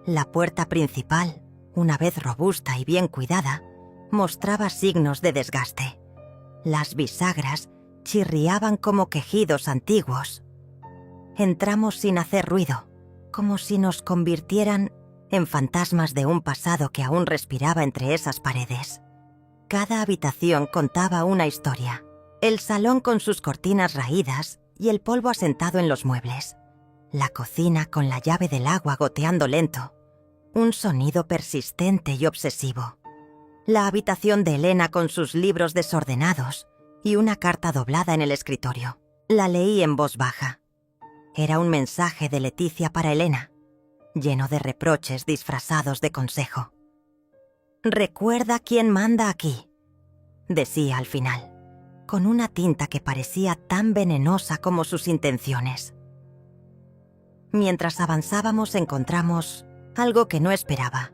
La puerta principal, una vez robusta y bien cuidada, mostraba signos de desgaste. Las bisagras chirriaban como quejidos antiguos. Entramos sin hacer ruido, como si nos convirtieran en fantasmas de un pasado que aún respiraba entre esas paredes. Cada habitación contaba una historia. El salón con sus cortinas raídas y el polvo asentado en los muebles. La cocina con la llave del agua goteando lento. Un sonido persistente y obsesivo. La habitación de Elena con sus libros desordenados y una carta doblada en el escritorio. La leí en voz baja. Era un mensaje de Leticia para Elena, lleno de reproches disfrazados de consejo. «Recuerda quién manda aquí», decía al final, con una tinta que parecía tan venenosa como sus intenciones. Mientras avanzábamos encontramos algo que no esperaba,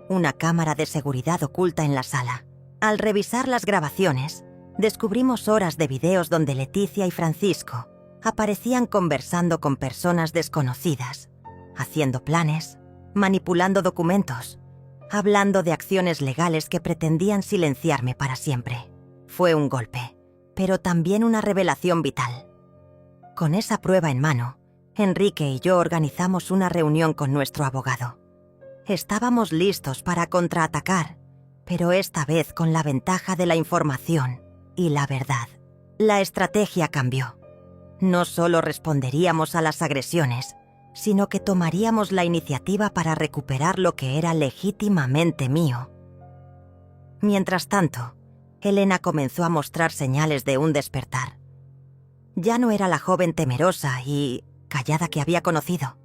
una cámara de seguridad oculta en la sala. Al revisar las grabaciones, descubrimos horas de videos donde Leticia y Francisco aparecían conversando con personas desconocidas, haciendo planes, manipulando documentos, hablando de acciones legales que pretendían silenciarme para siempre. Fue un golpe, pero también una revelación vital. Con esa prueba en mano, Enrique y yo organizamos una reunión con nuestro abogado. Estábamos listos para contraatacar, pero esta vez con la ventaja de la información y la verdad. La estrategia cambió. No solo responderíamos a las agresiones, sino que tomaríamos la iniciativa para recuperar lo que era legítimamente mío. Mientras tanto, Elena comenzó a mostrar señales de un despertar. Ya no era la joven temerosa y callada que había conocido.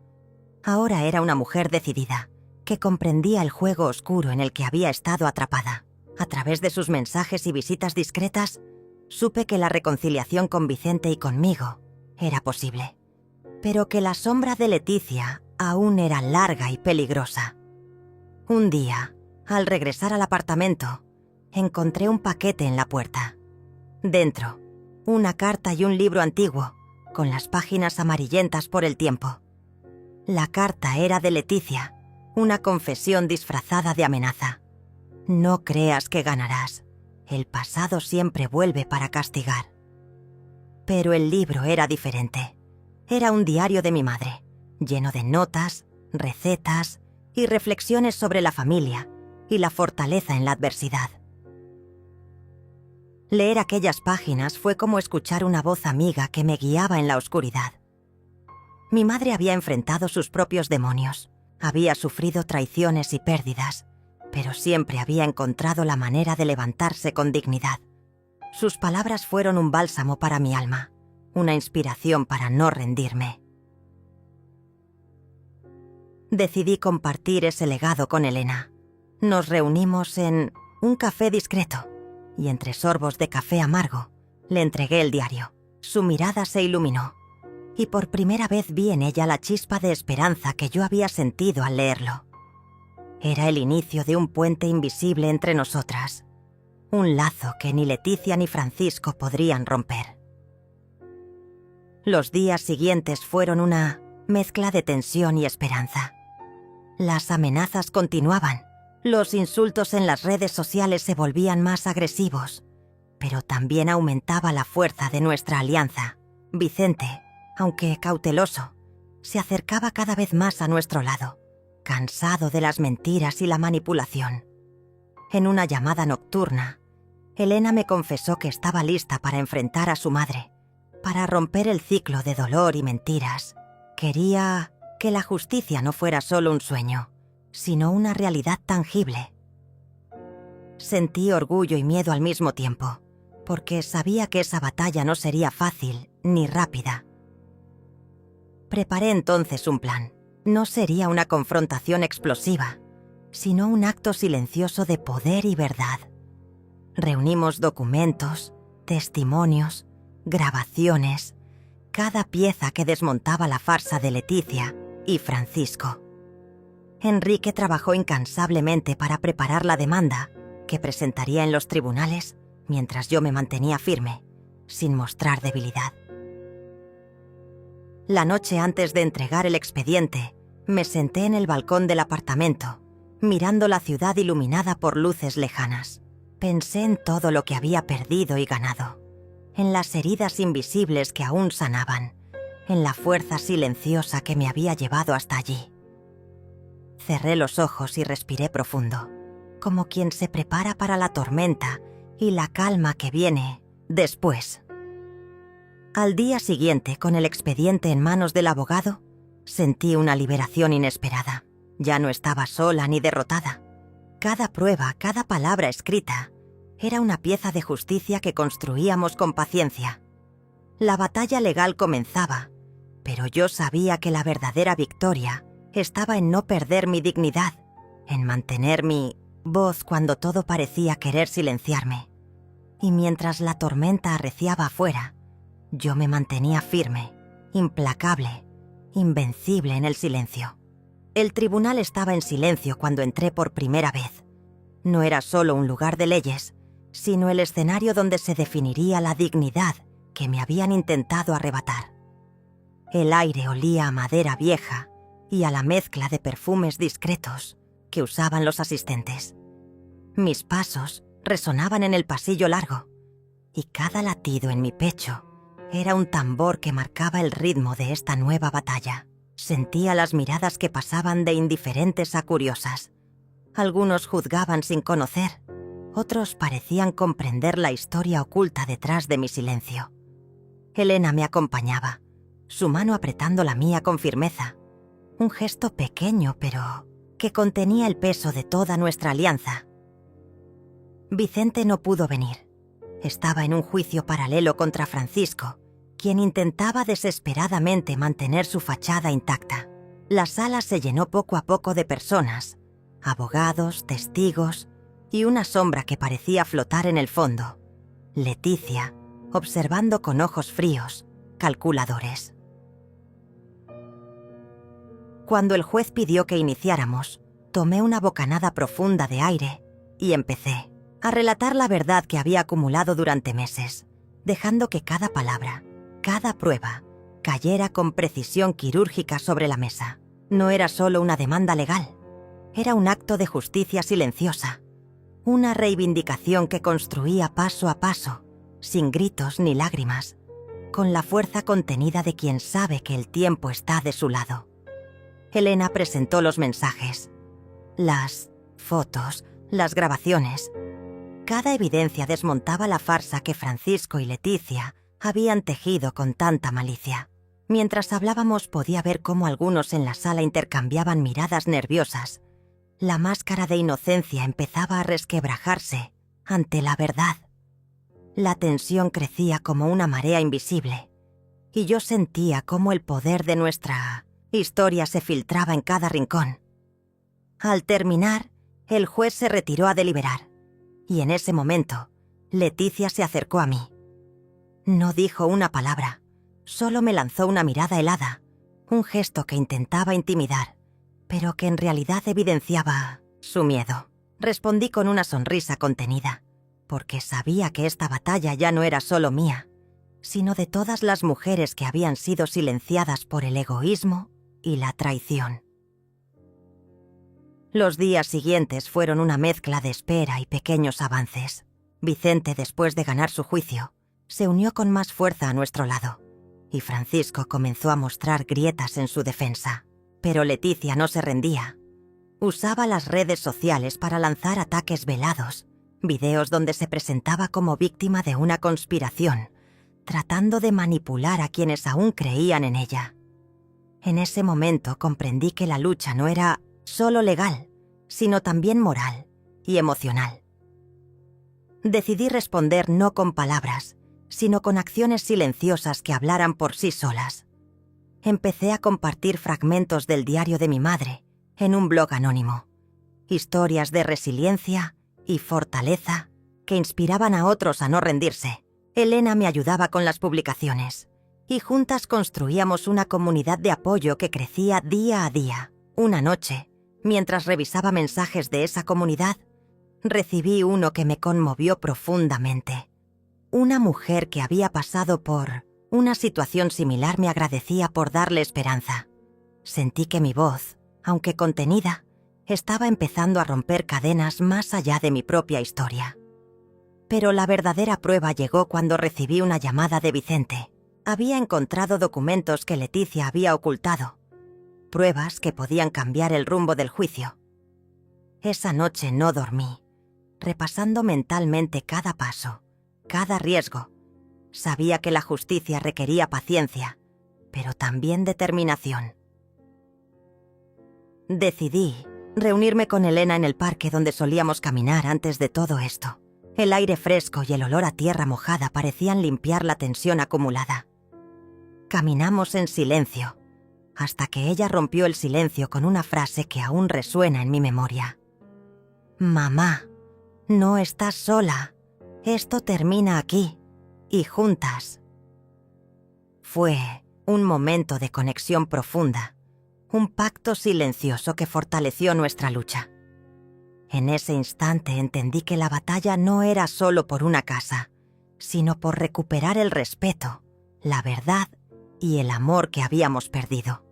Ahora era una mujer decidida, que comprendía el juego oscuro en el que había estado atrapada. A través de sus mensajes y visitas discretas, supe que la reconciliación con Vicente y conmigo era posible, pero que la sombra de Leticia aún era larga y peligrosa. Un día, al regresar al apartamento, encontré un paquete en la puerta. Dentro, una carta y un libro antiguo, con las páginas amarillentas por el tiempo. La carta era de Leticia, una confesión disfrazada de amenaza. No creas que ganarás. El pasado siempre vuelve para castigar. Pero el libro era diferente. Era un diario de mi madre, lleno de notas, recetas y reflexiones sobre la familia y la fortaleza en la adversidad. Leer aquellas páginas fue como escuchar una voz amiga que me guiaba en la oscuridad. Mi madre había enfrentado sus propios demonios, había sufrido traiciones y pérdidas, pero siempre había encontrado la manera de levantarse con dignidad. Sus palabras fueron un bálsamo para mi alma, una inspiración para no rendirme. Decidí compartir ese legado con Elena. Nos reunimos en un café discreto y entre sorbos de café amargo le entregué el diario. Su mirada se iluminó y por primera vez vi en ella la chispa de esperanza que yo había sentido al leerlo. Era el inicio de un puente invisible entre nosotras, un lazo que ni Leticia ni Francisco podrían romper. Los días siguientes fueron una mezcla de tensión y esperanza. Las amenazas continuaban, los insultos en las redes sociales se volvían más agresivos, pero también aumentaba la fuerza de nuestra alianza. Vicente, aunque cauteloso, se acercaba cada vez más a nuestro lado, cansado de las mentiras y la manipulación. En una llamada nocturna, Elena me confesó que estaba lista para enfrentar a su madre, para romper el ciclo de dolor y mentiras. Quería que la justicia no fuera solo un sueño, sino una realidad tangible. Sentí orgullo y miedo al mismo tiempo, porque sabía que esa batalla no sería fácil ni rápida. Preparé entonces un plan. No sería una confrontación explosiva, sino un acto silencioso de poder y verdad. Reunimos documentos, testimonios, grabaciones, cada pieza que desmontaba la farsa de Leticia y Francisco. Enrique trabajó incansablemente para preparar la demanda que presentaría en los tribunales mientras yo me mantenía firme, sin mostrar debilidad. La noche antes de entregar el expediente, me senté en el balcón del apartamento, mirando la ciudad iluminada por luces lejanas. Pensé en todo lo que había perdido y ganado, en las heridas invisibles que aún sanaban, en la fuerza silenciosa que me había llevado hasta allí. Cerré los ojos y respiré profundo, como quien se prepara para la tormenta y la calma que viene después. Al día siguiente, con el expediente en manos del abogado, sentí una liberación inesperada. Ya no estaba sola ni derrotada. Cada prueba, cada palabra escrita, era una pieza de justicia que construíamos con paciencia. La batalla legal comenzaba, pero yo sabía que la verdadera victoria estaba en no perder mi dignidad, en mantener mi voz cuando todo parecía querer silenciarme. Y mientras la tormenta arreciaba afuera, yo me mantenía firme, implacable, invencible en el silencio. El tribunal estaba en silencio cuando entré por primera vez. No era solo un lugar de leyes, sino el escenario donde se definiría la dignidad que me habían intentado arrebatar. El aire olía a madera vieja y a la mezcla de perfumes discretos que usaban los asistentes. Mis pasos resonaban en el pasillo largo, y cada latido en mi pecho era un tambor que marcaba el ritmo de esta nueva batalla. Sentía las miradas que pasaban de indiferentes a curiosas. Algunos juzgaban sin conocer, otros parecían comprender la historia oculta detrás de mi silencio. Elena me acompañaba, su mano apretando la mía con firmeza. Un gesto pequeño, pero que contenía el peso de toda nuestra alianza. Vicente no pudo venir. Estaba en un juicio paralelo contra Francisco, quien intentaba desesperadamente mantener su fachada intacta. La sala se llenó poco a poco de personas, abogados, testigos y una sombra que parecía flotar en el fondo. Leticia, observando con ojos fríos, calculadores. Cuando el juez pidió que iniciáramos, tomé una bocanada profunda de aire y empecé a relatar la verdad que había acumulado durante meses, dejando que cada palabra, cada prueba, cayera con precisión quirúrgica sobre la mesa. No era solo una demanda legal, era un acto de justicia silenciosa, una reivindicación que construía paso a paso, sin gritos ni lágrimas, con la fuerza contenida de quien sabe que el tiempo está de su lado. Elena presentó los mensajes, las fotos, las grabaciones. Cada evidencia desmontaba la farsa que Francisco y Leticia habían tejido con tanta malicia. Mientras hablábamos podía ver cómo algunos en la sala intercambiaban miradas nerviosas. La máscara de inocencia empezaba a resquebrajarse ante la verdad. La tensión crecía como una marea invisible, y yo sentía cómo el poder de nuestra historia se filtraba en cada rincón. Al terminar, el juez se retiró a deliberar, y en ese momento, Leticia se acercó a mí. No dijo una palabra, solo me lanzó una mirada helada, un gesto que intentaba intimidar, pero que en realidad evidenciaba su miedo. Respondí con una sonrisa contenida, porque sabía que esta batalla ya no era solo mía, sino de todas las mujeres que habían sido silenciadas por el egoísmo y la traición. Los días siguientes fueron una mezcla de espera y pequeños avances. Vicente, después de ganar su juicio, se unió con más fuerza a nuestro lado, y Francisco comenzó a mostrar grietas en su defensa. Pero Leticia no se rendía. Usaba las redes sociales para lanzar ataques velados, videos donde se presentaba como víctima de una conspiración, tratando de manipular a quienes aún creían en ella. En ese momento comprendí que la lucha no era solo legal, sino también moral y emocional. Decidí responder no con palabras, sino con acciones silenciosas que hablaran por sí solas. Empecé a compartir fragmentos del diario de mi madre en un blog anónimo, historias de resiliencia y fortaleza que inspiraban a otros a no rendirse. Elena me ayudaba con las publicaciones y juntas construíamos una comunidad de apoyo que crecía día a día. Una noche, mientras revisaba mensajes de esa comunidad, recibí uno que me conmovió profundamente. Una mujer que había pasado por una situación similar me agradecía por darle esperanza. Sentí que mi voz, aunque contenida, estaba empezando a romper cadenas más allá de mi propia historia. Pero la verdadera prueba llegó cuando recibí una llamada de Vicente. Había encontrado documentos que Leticia había ocultado, pruebas que podían cambiar el rumbo del juicio. Esa noche no dormí, repasando mentalmente cada paso, cada riesgo. Sabía que la justicia requería paciencia, pero también determinación. Decidí reunirme con Elena en el parque donde solíamos caminar antes de todo esto. El aire fresco y el olor a tierra mojada parecían limpiar la tensión acumulada. Caminamos en silencio, hasta que ella rompió el silencio con una frase que aún resuena en mi memoria. «Mamá, no estás sola. Esto termina aquí, y juntas». Fue un momento de conexión profunda, un pacto silencioso que fortaleció nuestra lucha. En ese instante entendí que la batalla no era solo por una casa, sino por recuperar el respeto, la verdad y el amor que habíamos perdido.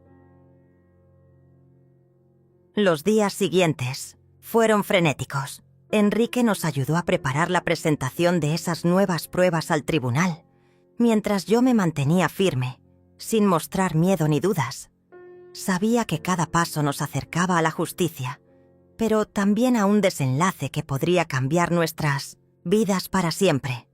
Los días siguientes fueron frenéticos. Enrique nos ayudó a preparar la presentación de esas nuevas pruebas al tribunal, mientras yo me mantenía firme, sin mostrar miedo ni dudas. Sabía que cada paso nos acercaba a la justicia, pero también a un desenlace que podría cambiar nuestras vidas para siempre.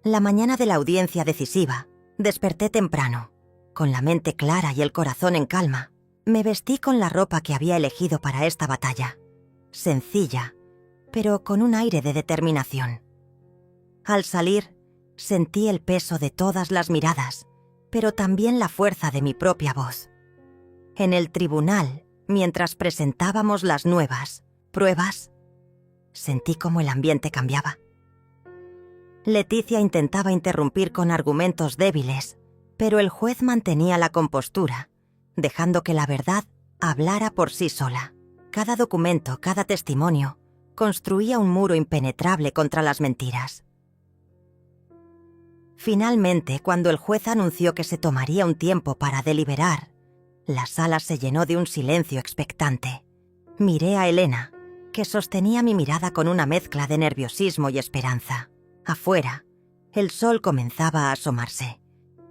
La mañana de la audiencia decisiva, desperté temprano, con la mente clara y el corazón en calma. Me vestí con la ropa que había elegido para esta batalla, sencilla, pero con un aire de determinación. Al salir, sentí el peso de todas las miradas, pero también la fuerza de mi propia voz. En el tribunal, mientras presentábamos las nuevas pruebas, sentí cómo el ambiente cambiaba. Leticia intentaba interrumpir con argumentos débiles, pero el juez mantenía la compostura, dejando que la verdad hablara por sí sola. Cada documento, cada testimonio, construía un muro impenetrable contra las mentiras. Finalmente, cuando el juez anunció que se tomaría un tiempo para deliberar, la sala se llenó de un silencio expectante. Miré a Elena, que sostenía mi mirada con una mezcla de nerviosismo y esperanza. Afuera, el sol comenzaba a asomarse,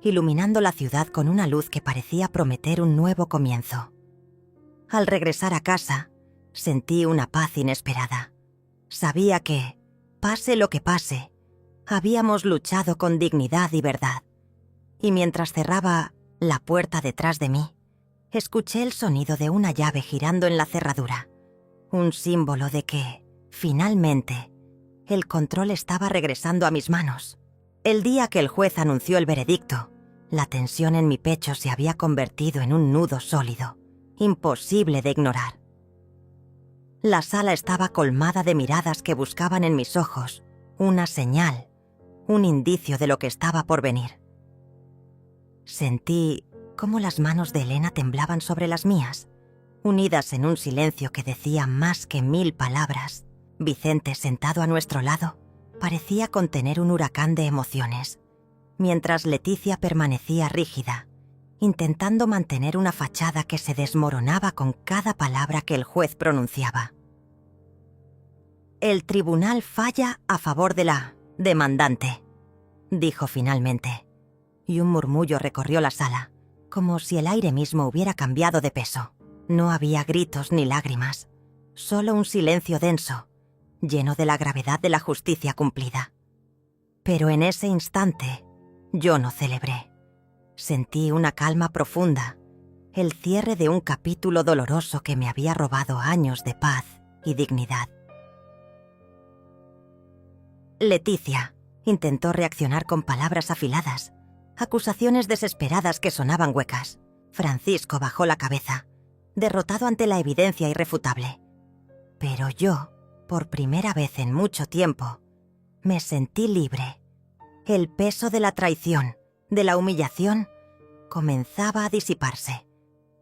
iluminando la ciudad con una luz que parecía prometer un nuevo comienzo. Al regresar a casa, sentí una paz inesperada. Sabía que, pase lo que pase, habíamos luchado con dignidad y verdad. Y mientras cerraba la puerta detrás de mí, escuché el sonido de una llave girando en la cerradura, un símbolo de que, finalmente, el control estaba regresando a mis manos. El día que el juez anunció el veredicto, la tensión en mi pecho se había convertido en un nudo sólido, imposible de ignorar. La sala estaba colmada de miradas que buscaban en mis ojos una señal, un indicio de lo que estaba por venir. Sentí cómo las manos de Elena temblaban sobre las mías, unidas en un silencio que decía más que 1000 palabras. Vicente, sentado a nuestro lado, parecía contener un huracán de emociones. mientras Leticia permanecía rígida, intentando mantener una fachada que se desmoronaba con cada palabra que el juez pronunciaba. «El tribunal falla a favor de la demandante», dijo finalmente, y un murmullo recorrió la sala, como si el aire mismo hubiera cambiado de peso. No había gritos ni lágrimas, solo un silencio denso, lleno de la gravedad de la justicia cumplida. Pero en ese instante, yo no celebré. Sentí una calma profunda, el cierre de un capítulo doloroso que me había robado años de paz y dignidad. Leticia intentó reaccionar con palabras afiladas, acusaciones desesperadas que sonaban huecas. Francisco bajó la cabeza, derrotado ante la evidencia irrefutable. Pero yo, por primera vez en mucho tiempo, me sentí libre. El peso de la traición, de la humillación, comenzaba a disiparse,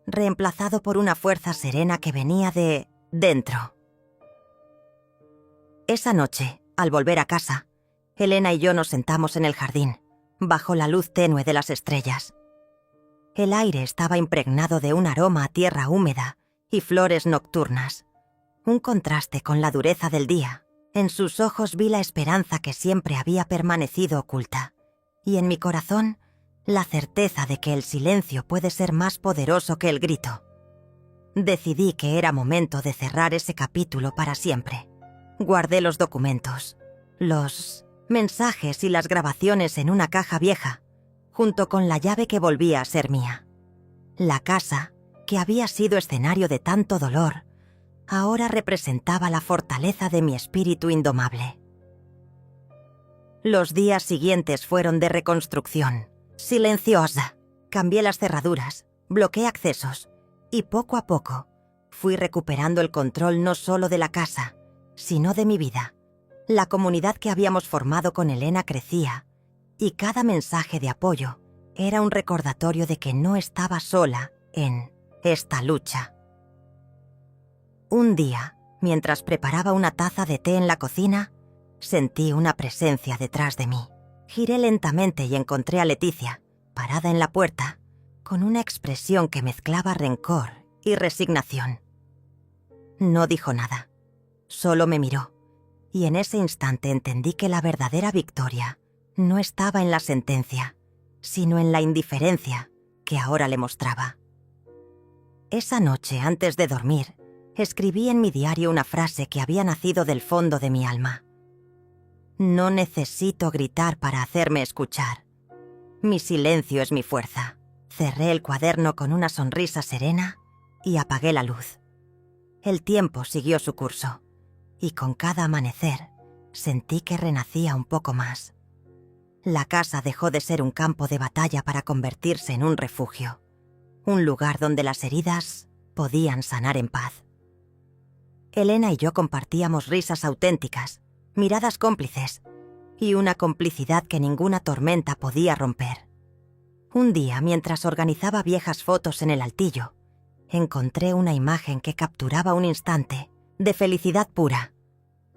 reemplazado por una fuerza serena que venía de dentro. Esa noche, al volver a casa, Elena y yo nos sentamos en el jardín, bajo la luz tenue de las estrellas. El aire estaba impregnado de un aroma a tierra húmeda y flores nocturnas, un contraste con la dureza del día. En sus ojos vi la esperanza que siempre había permanecido oculta, y en mi corazón la certeza de que el silencio puede ser más poderoso que el grito. Decidí que era momento de cerrar ese capítulo para siempre. Guardé los documentos, los mensajes y las grabaciones en una caja vieja, junto con la llave que volvía a ser mía. La casa, que había sido escenario de tanto dolor, ahora representaba la fortaleza de mi espíritu indomable. Los días siguientes fueron de reconstrucción, silenciosa. Cambié las cerraduras, bloqueé accesos, y poco a poco fui recuperando el control no solo de la casa, sino de mi vida. La comunidad que habíamos formado con Elena crecía, y cada mensaje de apoyo era un recordatorio de que no estaba sola en esta lucha. Un día, mientras preparaba una taza de té en la cocina, sentí una presencia detrás de mí. Giré lentamente y encontré a Leticia, parada en la puerta, con una expresión que mezclaba rencor y resignación. No dijo nada, solo me miró, y en ese instante entendí que la verdadera victoria no estaba en la sentencia, sino en la indiferencia que ahora le mostraba. Esa noche, antes de dormir, escribí en mi diario una frase que había nacido del fondo de mi alma. No necesito gritar para hacerme escuchar. Mi silencio es mi fuerza. Cerré el cuaderno con una sonrisa serena y apagué la luz. El tiempo siguió su curso, y con cada amanecer sentí que renacía un poco más. La casa dejó de ser un campo de batalla para convertirse en un refugio, un lugar donde las heridas podían sanar en paz. Elena y yo compartíamos risas auténticas, miradas cómplices y una complicidad que ninguna tormenta podía romper. Un día, mientras organizaba viejas fotos en el altillo, encontré una imagen que capturaba un instante de felicidad pura.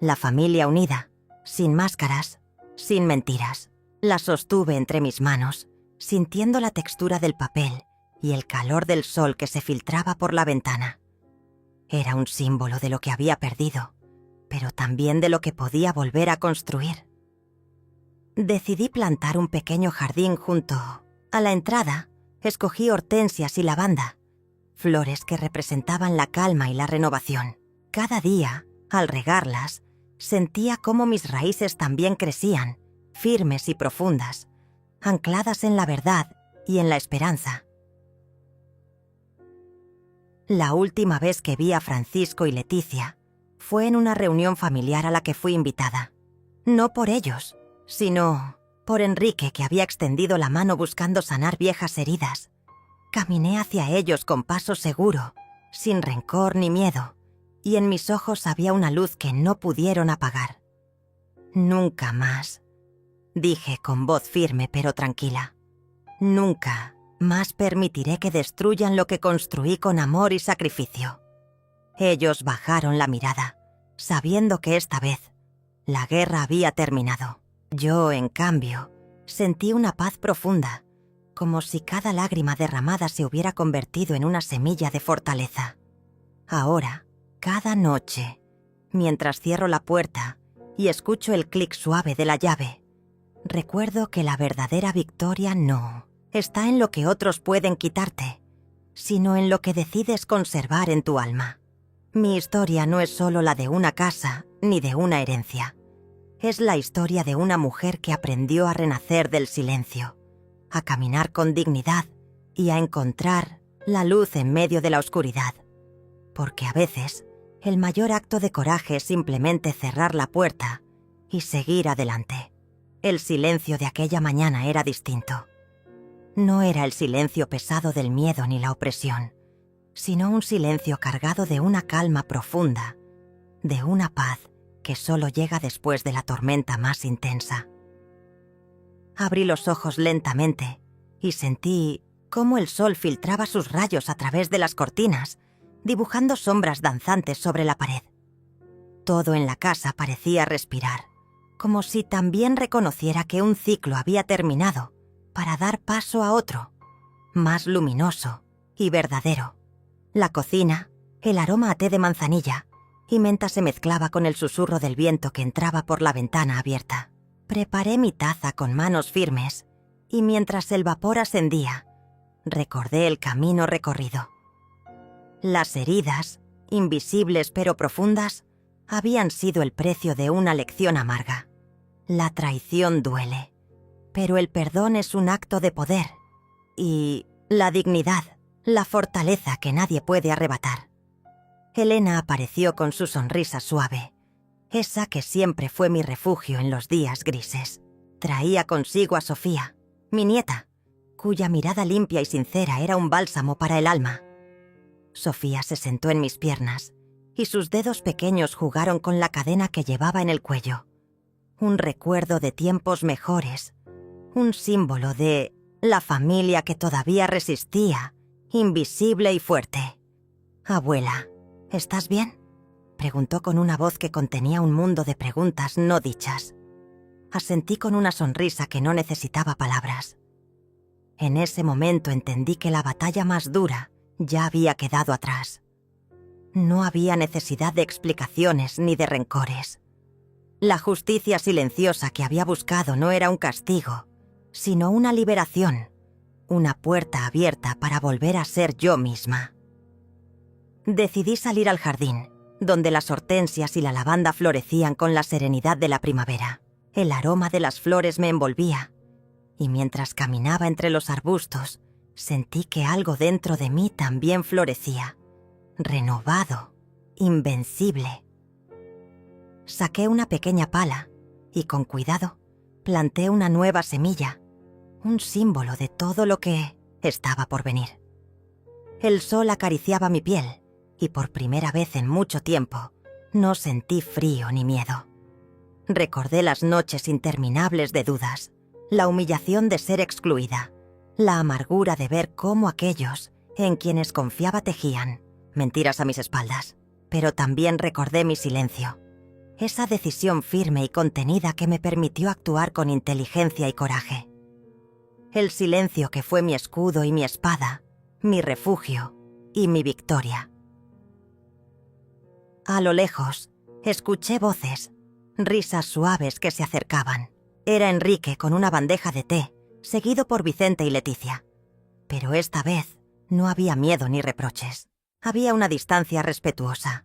La familia unida, sin máscaras, sin mentiras. La sostuve entre mis manos, sintiendo la textura del papel y el calor del sol que se filtraba por la ventana. Era un símbolo de lo que había perdido, pero también de lo que podía volver a construir. Decidí plantar un pequeño jardín junto a la entrada. Escogí hortensias y lavanda, flores que representaban la calma y la renovación. Cada día, al regarlas, sentía cómo mis raíces también crecían, firmes y profundas, ancladas en la verdad y en la esperanza. La última vez que vi a Francisco y Leticia fue en una reunión familiar a la que fui invitada. No por ellos, sino por Enrique, que había extendido la mano buscando sanar viejas heridas. Caminé hacia ellos con paso seguro, sin rencor ni miedo, y en mis ojos había una luz que no pudieron apagar. Nunca más, dije con voz firme pero tranquila. Nunca más permitiré que destruyan lo que construí con amor y sacrificio. Ellos bajaron la mirada, sabiendo que esta vez la guerra había terminado. Yo, en cambio, Sentí una paz profunda, como si cada lágrima derramada se hubiera convertido en una semilla de fortaleza. Ahora, cada noche, mientras cierro la puerta y escucho el clic suave de la llave, recuerdo que la verdadera victoria no está en lo que otros pueden quitarte, sino en lo que decides conservar en tu alma. Mi historia no es solo la de una casa ni de una herencia. Es la historia de una mujer que aprendió a renacer del silencio, a caminar con dignidad y a encontrar la luz en medio de la oscuridad. Porque a veces, el mayor acto de coraje es simplemente cerrar la puerta y seguir adelante. El silencio de aquella mañana era distinto. No era el silencio pesado del miedo ni la opresión, sino un silencio cargado de una calma profunda, de una paz que solo llega después de la tormenta más intensa. Abrí los ojos lentamente y sentí cómo el sol filtraba sus rayos a través de las cortinas, dibujando sombras danzantes sobre la pared. Todo en la casa parecía respirar, como si también reconociera que un ciclo había terminado para dar paso a otro, más luminoso y verdadero. La cocina, el aroma a té de manzanilla y menta se mezclaba con el susurro del viento que entraba por la ventana abierta. Preparé mi taza con manos firmes y mientras el vapor ascendía, recordé el camino recorrido. Las heridas, invisibles pero profundas, habían sido el precio de una lección amarga. La traición duele, pero el perdón es un acto de poder y la dignidad, la fortaleza que nadie puede arrebatar. Helena apareció con su sonrisa suave, esa que siempre fue mi refugio en los días grises. Traía consigo a Sofía, mi nieta, cuya mirada limpia y sincera era un bálsamo para el alma. Sofía se sentó en mis piernas y sus dedos pequeños jugaron con la cadena que llevaba en el cuello. Un recuerdo de tiempos mejores, un símbolo de la familia que todavía resistía, invisible y fuerte. «Abuela, ¿estás bien?», preguntó con una voz que contenía un mundo de preguntas no dichas. Asentí con una sonrisa que no necesitaba palabras. En ese momento entendí que la batalla más dura ya había quedado atrás. No había necesidad de explicaciones ni de rencores. La justicia silenciosa que había buscado no era un castigo, sino una liberación, una puerta abierta para volver a ser yo misma. Decidí salir al jardín, donde las hortensias y la lavanda florecían con la serenidad de la primavera. El aroma de las flores me envolvía, y mientras caminaba entre los arbustos, sentí que algo dentro de mí también florecía, renovado, invencible. Saqué una pequeña pala y con cuidado planté una nueva semilla, un símbolo de todo lo que estaba por venir. El sol acariciaba mi piel y por primera vez en mucho tiempo no sentí frío ni miedo. Recordé las noches interminables de dudas, la humillación de ser excluida, la amargura de ver cómo aquellos en quienes confiaba tejían mentiras a mis espaldas, pero también recordé mi silencio, esa decisión firme y contenida que me permitió actuar con inteligencia y coraje. El silencio que fue mi escudo y mi espada, mi refugio y mi victoria. A lo lejos, escuché voces, risas suaves que se acercaban. Era Enrique con una bandeja de té, seguido por Vicente y Leticia. Pero esta vez no había miedo ni reproches. Había una distancia respetuosa,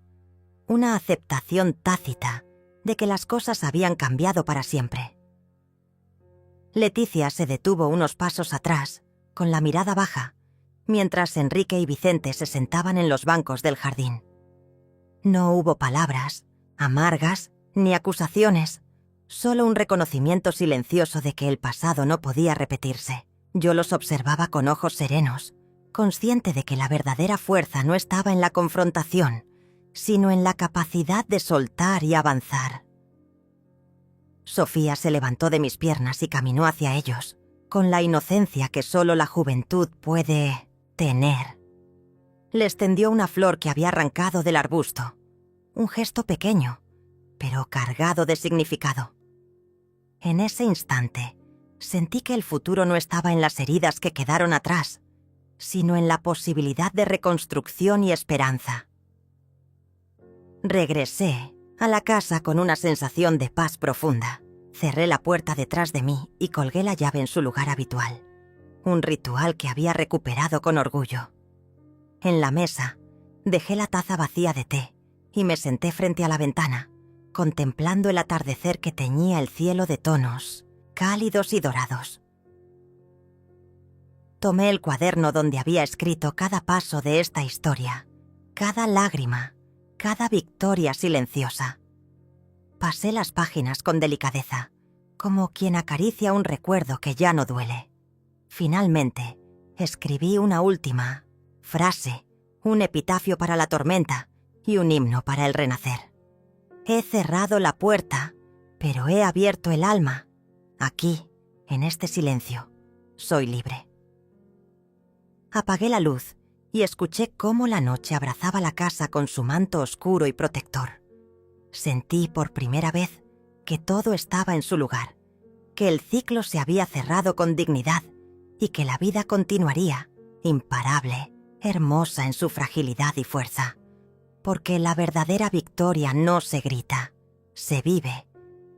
una aceptación tácita de que las cosas habían cambiado para siempre. Leticia se detuvo unos pasos atrás, con la mirada baja, mientras Enrique y Vicente se sentaban en los bancos del jardín. No hubo palabras, amargas, ni acusaciones, solo un reconocimiento silencioso de que el pasado no podía repetirse. Yo los observaba con ojos serenos, consciente de que la verdadera fuerza no estaba en la confrontación, sino en la capacidad de soltar y avanzar. Sofía se levantó de mis piernas y caminó hacia ellos, con la inocencia que solo la juventud puede tener. Les tendió una flor que había arrancado del arbusto, un gesto pequeño, pero cargado de significado. En ese instante, Sentí que el futuro no estaba en las heridas que quedaron atrás, sino en la posibilidad de reconstrucción y esperanza. Regresé a la casa con una sensación de paz profunda. Cerré la puerta detrás de mí y colgué la llave en su lugar habitual, un ritual que había recuperado con orgullo. En la mesa, dejé la taza vacía de té y me senté frente a la ventana, contemplando el atardecer que teñía el cielo de tonos cálidos y dorados. Tomé el cuaderno donde había escrito cada paso de esta historia, cada lágrima, cada victoria silenciosa. Pasé las páginas con delicadeza, como quien acaricia un recuerdo que ya no duele. Finalmente, escribí una última frase, un epitafio para la tormenta y un himno para el renacer. He cerrado la puerta, pero he abierto el alma. Aquí, en este silencio, soy libre. Apagué la luz y escuché cómo la noche abrazaba la casa con su manto oscuro y protector. Sentí por primera vez que todo estaba en su lugar, que el ciclo se había cerrado con dignidad y que la vida continuaría, imparable, hermosa en su fragilidad y fuerza. Porque la verdadera victoria no se grita, se vive,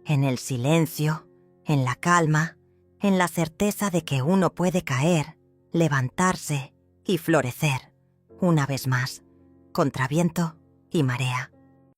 en el silencio, en la calma, en la certeza de que uno puede caer, levantarse y florecer, una vez más, contra viento y marea.